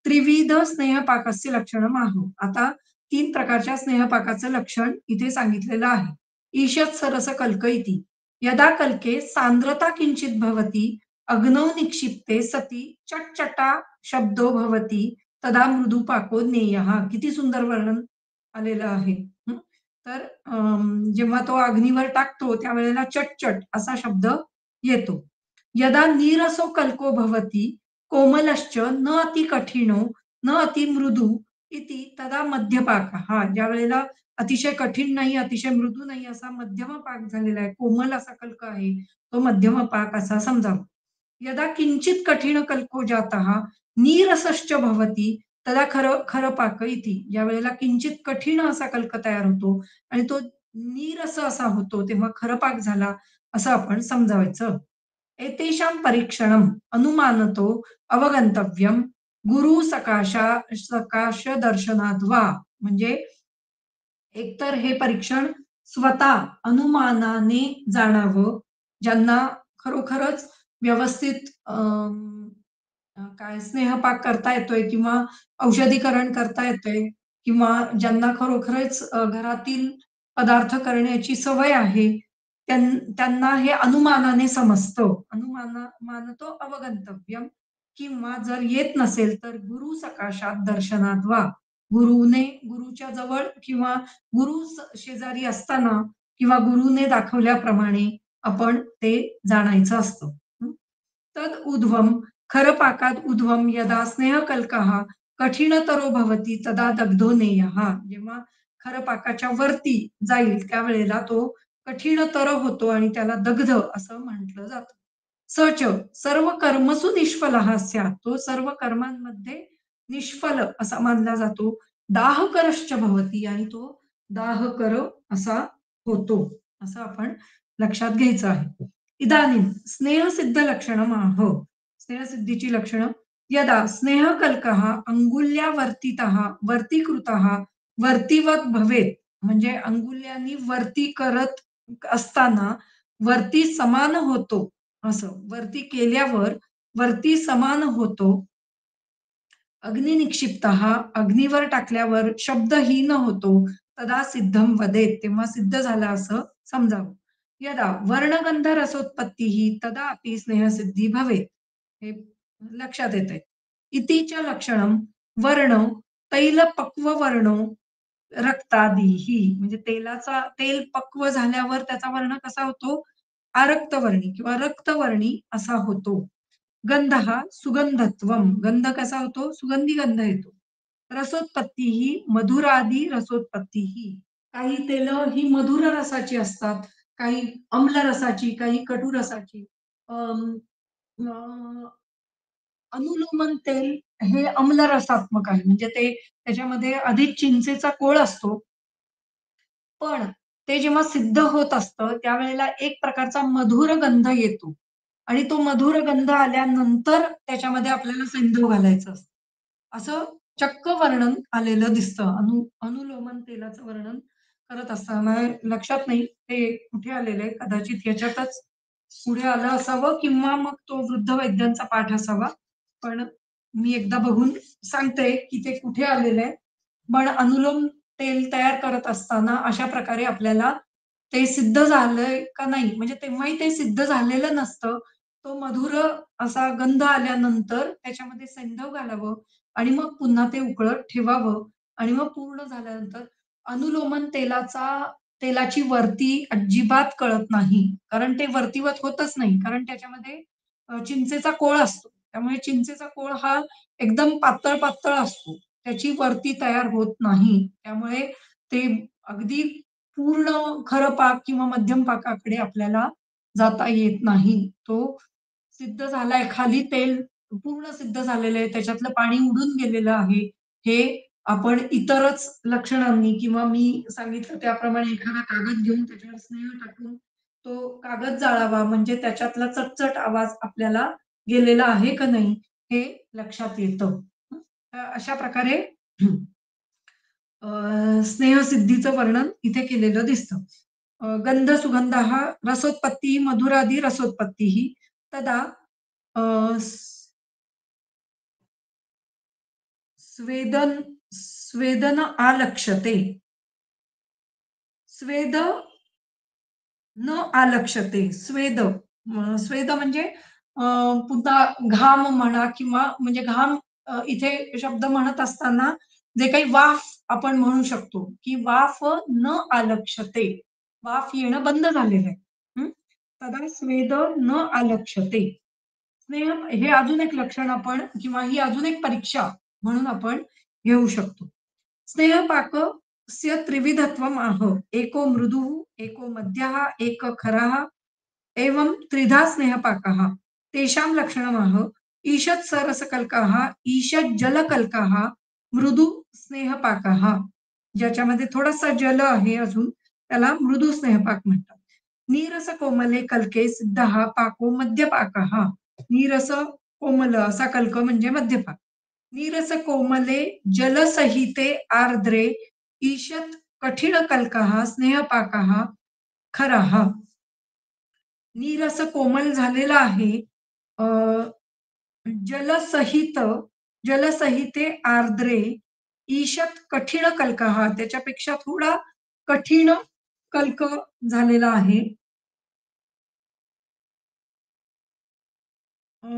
त्रिविध स्नेहपाकस्य लक्षणम् आहो. आता 3 प्रकारच्या स्नेहपाकाचं लक्षण इथे सांगितलेलं आहे. ईषत् सरस कल्क इति. यदा कल्के सांद्रता किंचित भवति अग्नौ निक्षिप्ते सती चटचटा शब्दो भवति तदा मृदुपाको ज्ञेयः. किती सुंदर वर्णन आलेलं आहे. तर जेव्हा तो अग्नीवर टाकतो त्यावेळेला चटचट असा शब्द येतो. यदा नीरसो कल्को भवति कोमलश्च न अति कठिणो न अति मृदू इति तदा मध्यपाकः. ज्यावेळेला अतिशय कठीण नाही, अतिशय मृदू नाही असा मध्यम पाक झालेला आहे, कोमल असा कल्क आहे, तो मध्यम पाक असा समजावा. यदा किंचित कठीण कल्को जातः नीरसश्च भवति तदा खरं पाक इति. ज्यावेळेला किंचित कठीण असा कल्क तयार होतो आणि तो नीरस असा होतो तेव्हा खरं पाक झाला असं आपण समजावायचं. एतेषां परीक्षणम् अनुमानतो अवगंतव्यम गुरु सकाश दर्शनाद् वा. म्हणजे एकतर हे परीक्षण स्वतः अनुमानाने जाणावं, ज्यांना खरोखरच व्यवस्थित काय स्नेहपाक करता येतोय किंवा औषधीकरण करता येतंय किंवा ज्यांना खरोखरच घरातील पदार्थ करण्याची सवय आहे, त्यांना हे अनुमानाने समजतं. मानतो अवगंतव्यम. किंवा जर येत नसेल तर गुरु सकाशात दर्शनात वा. गुरुच्या जवळ किंवा शेजारी असताना किंवा गुरुने दाखवल्याप्रमाणे आपण ते जाणायचं असतं. तद उध्वम खरपाकात उध्वम यदा स्नेहकल्कः कठीणतरो भवति तदा दग्धो नेयः. जेव्हा खरपाकाच्या वरती जाईल त्यावेळेला तो कठीणतर होतो आणि त्याला दग्ध असं म्हटलं जातं. सच सर्व कर्मसु निष्फलः स्यात्. तो सर्व कर्मांमध्ये निष्फल असा मानला जातो. दाहकरश्च भवति आणि तो दाहकर असा होतो, असं आपण लक्षात घ्यायचं आहे. इदानीं स्नेहसिद्ध लक्षणम् आह. स्नेहसिद्धीची लक्षणं. यदा स्नेहकल्कः अंगुल्यावर्तितः वर्तीकृतः वर्तीवत भवेत. म्हणजे अंगुल्यांनी वरती करत असताना वरती समान होतो, असं वरती केल्यावर वरती समान होतो. अग्निनिक्षिप्तः अग्नीवर टाकल्यावर शब्दहीन होतो. तदा सिद्धम वदेत. तेव्हा सिद्ध झाला असं समजावं. यदा वर्णगंध रसोत्पत्तीः तदा अपि स्नेहसिद्धी भवेत. हे लक्षात येतंय. इतीच लक्षणं वर्ण तैलपक्ववर्णो रक्तादिही म्हणजे तेल पक्व झाल्यावर त्याचा वर्ण कसा होतो? आरक्तवर्णी किंवा रक्तवर्णी असा होतो. गंधः सुगंधत्वम गंध कसा होतो? सुगंधी गंध येतो. रसोत्पत्तीही मधुरादी रसोत्पत्तीही काही तेलं ही मधुर रसाची असतात, काही आम्ल रसाची, काही कटू रसाची. अं, अ, अनुलोमन तेल हे आम्ल रसात्मक आहे. म्हणजे ते त्याच्यामध्ये अधिक चिंचेचा कोळ असतो. पण ते जेव्हा सिद्ध होत असतं, त्यावेळेला एक प्रकारचा मधुर गंध येतो आणि तो मधुर गंध आल्यानंतर त्याच्यामध्ये आपल्याला सैंधव घालायचं असतं. असं चक्क वर्णन आलेलं दिसतं. अनुलोमन तेलाचं वर्णन करत असताना लक्षात नाही ते कुठे आलेलं आहे. कदाचित ह्याच्यातच पुढे आलं असावं किंवा मग तो वृद्ध वैद्यांचा पाठ असावा. पण मी एकदा बघून सांगते, की ते कुठे आलेलं आहे. पण अनुलोम तेल तयार करत असताना अशा प्रकारे आपल्याला ते सिद्ध झालंय का नाही, म्हणजे तेव्हाही ते सिद्ध झालेलं नसतं. तो मधुर असा गंध आल्यानंतर त्याच्यामध्ये सैंधव घालावं आणि मग पुन्हा ते उकळत ठेवावं आणि मग पूर्ण झाल्यानंतर अनुलोमन तेलाची वर्ती अजिबात कळत नाही. कारण ते वर्तीवत होतच नाही. कारण त्याच्यामध्ये चिंचेचा कोळ असतो. त्यामुळे चिंचेचा कोळ हा एकदम पातळ असतो. त्याची वर्ती तयार होत नाही. त्यामुळे ते अगदी पूर्ण खरं पाक किंवा मध्यम पाकाकडे आपल्याला जाता येत नाही. तो सिद्ध झालाय, खाली तेल पूर्ण सिद्ध झालेलं आहे, त्याच्यातलं पाणी उडून गेलेलं आहे. हे आपण इतरच लक्षणांनी किंवा मी सांगितलं त्याप्रमाणे एखादा कागद घेऊन त्याच्यावर स्नेह टाकून तो कागद जाळावा म्हणजे त्याच्यातला चटचट आवाज आपल्याला गेलेला आहे का नाही हे लक्षात येतं. तर अशा प्रकारे स्नेहसिद्धीचं वर्णन इथे केलेलं दिसतं. गंध सुगंधः रसोत्पत्ती मधुरादी रसोत्पत्तीः तदा अ, स्वेदन स्वेदन आलक्ष्यते. स्वेद न आलक्ष्यते. स्वेद म्हणजे अ, पुन्हा घाम म्हणा किंवा म्हणजे घाम इथे शब्द म्हणत असताना जे काही वाफ आपण म्हणू शकतो, की वाफ न आलक्ष्यते. वाफ येणं बंद झालेलं आहे. हं. तदा स्वेद न आलक्ष्यते. स्नेह हे अजून एक लक्षण आपण किंवा ही अजून एक परीक्षा म्हणून आपण घेऊ शकतो. स्नेहपाकस्य त्रिविधत्वम् आह. एको मृदुः, एको मध्यः, एक खरः एवं त्रिधा स्नेहपाकः. तेषां लक्षणमाह ईषत्सरसकल्कः, ईषज्जलकल्कः, मृदू स्नेहपाकः. ज्याच्यामध्ये थोडासा जल आहे अजून त्याला मृदू स्नेहपाक म्हणतात. नीरस कोमले कल्के सिद्धः पाको मध्यपाकः. नीरस कोमल असा कल्क म्हणजे मध्यपाक. नीरस कोमले जलसहिते आर्द्रे ईषत् कठिण कल्कः स्नेहपाकः खरः. नीरस कोमल झालेला आहे. अ, जलसहित जलसहिते आर्द्रे ईषत् कठीण कल्कः त्याच्यापेक्षा थोडा कठीण कल्क झालेला आहे. अ,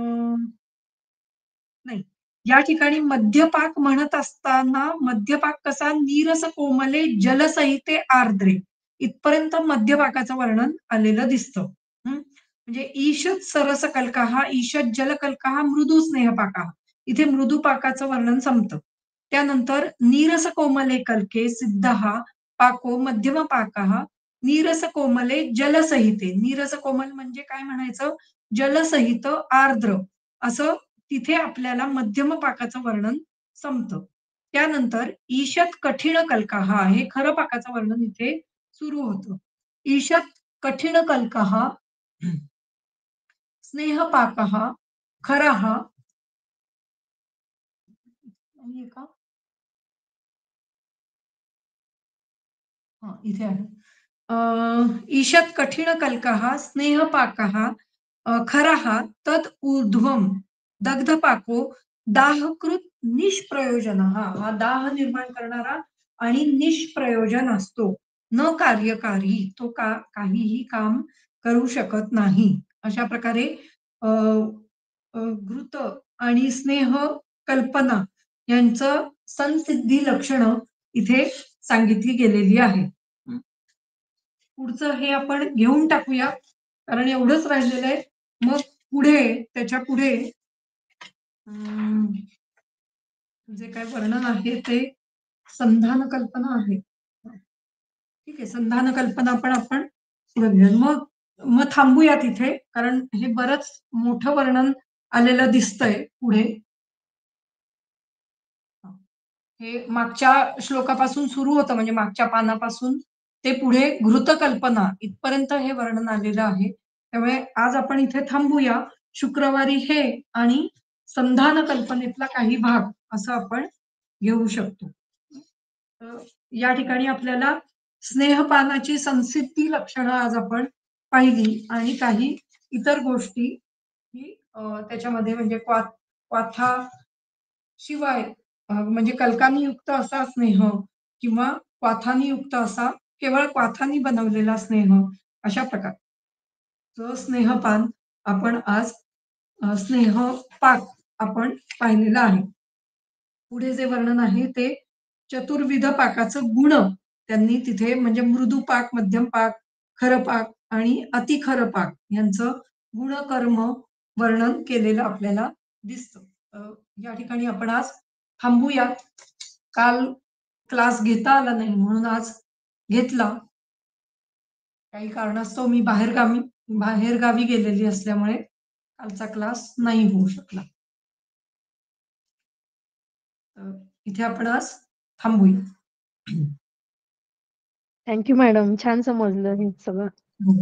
नाही. या ठिकाणी मध्यपाक म्हणत असताना मध्यपाक कसा नीरस कोमले जलसहिते आर्द्रे इथपर्यंत मध्यपाकाचं वर्णन आलेलं दिसतं. हं. म्हणजे ईषत् सरस कल्कः, ईषत् जल कल्कः, मृदू स्नेहपाकः. इथे मृदू पाकाचं वर्णन संपतं. त्यानंतर नीरस कोमले कल्के सिद्धः पाको मध्यम पाकः, नीरस कोमले जलसहिते. नीरस कोमल म्हणजे काय म्हणायचं? जलसहित आर्द्र असं तिथे आपल्याला मध्यम पाकाचं वर्णन संपतं. त्यानंतर ईषत् कठीण कल्कः हे खरं पाकाचं वर्णन इथे सुरू होतं. ईषत् कठीण कल्कः, स्नेहपाकः, खरः नाहीये का? हां, इथे आहे. ईषत् कठिण कल्कः स्नेहपाकः खरः तत् ऊर्ध्वं दग्धपाको दाहकृत निष्प्रयोजनः. हा दाह निर्माण करणारा आणि निष्प्रयोजन असतो. न कार्यकारी तो काहीही काम करू शकत नाही. अशा प्रकारे घृत आणि स्नेह कल्पना यांचं संसिद्धी लक्षणं इथे सांगितली गेलेली आहे. पुढचं हे आपण घेऊन टाकूया कारण एवढंच राहिलेलं आहे. मग पुढे त्याच्या पुढे जे काय वर्णन आहे ते संधान कल्पना आहे. ठीक आहे, संधान कल्पना पण आपण पुढे घेऊया. मग मग थांबूया तिथे कारण हे बरंच मोठं वर्णन आलेलं दिसतंय पुढे. हे मागच्या श्लोकापासून सुरू होतं म्हणजे मागच्या पानापासून ते पुढे घृत कल्पना इथपर्यंत हे वर्णन आलेलं आहे. त्यामुळे आज आपण इथे थांबूया. शुक्रवारी हे आणि संधान कल्पनेतला काही भाग असं आपण घेऊ शकतो. या ठिकाणी आपल्याला स्नेहपानाची संसिद्धी लक्षणं आज आपण पाहिली आणि काही इतर गोष्टी की त्याच्यामध्ये म्हणजे क्वाथा शिवाय म्हणजे कल्कानी युक्त असा स्नेह किंवा क्वाथानी युक्त असा केवळ क्वाथानी बनवलेला स्नेह अशा प्रकारचं स्नेहपान आपण आज स्नेहपाक आपण पाहिलेला आहे. पुढे जे वर्णन आहे ते चतुर्विध पाकाचं गुण त्यांनी तिथे म्हणजे मृदू पाक, मध्यम पाक, खरं पाक आणि अतिखरं पाक यांचं गुणकर्म वर्णन केलेलं आपल्याला दिसतं. या ठिकाणी आपण आज थांबूयात. काल क्लास घेता आला नाही म्हणून आज घेतला. काही कारणास्तव मी बाहेरगावी गेलेली असल्यामुळे कालचा क्लास नाही होऊ शकला. इथे आपण आज थांबूया. Thank you madam. छान समजलं हे सगळं. हो.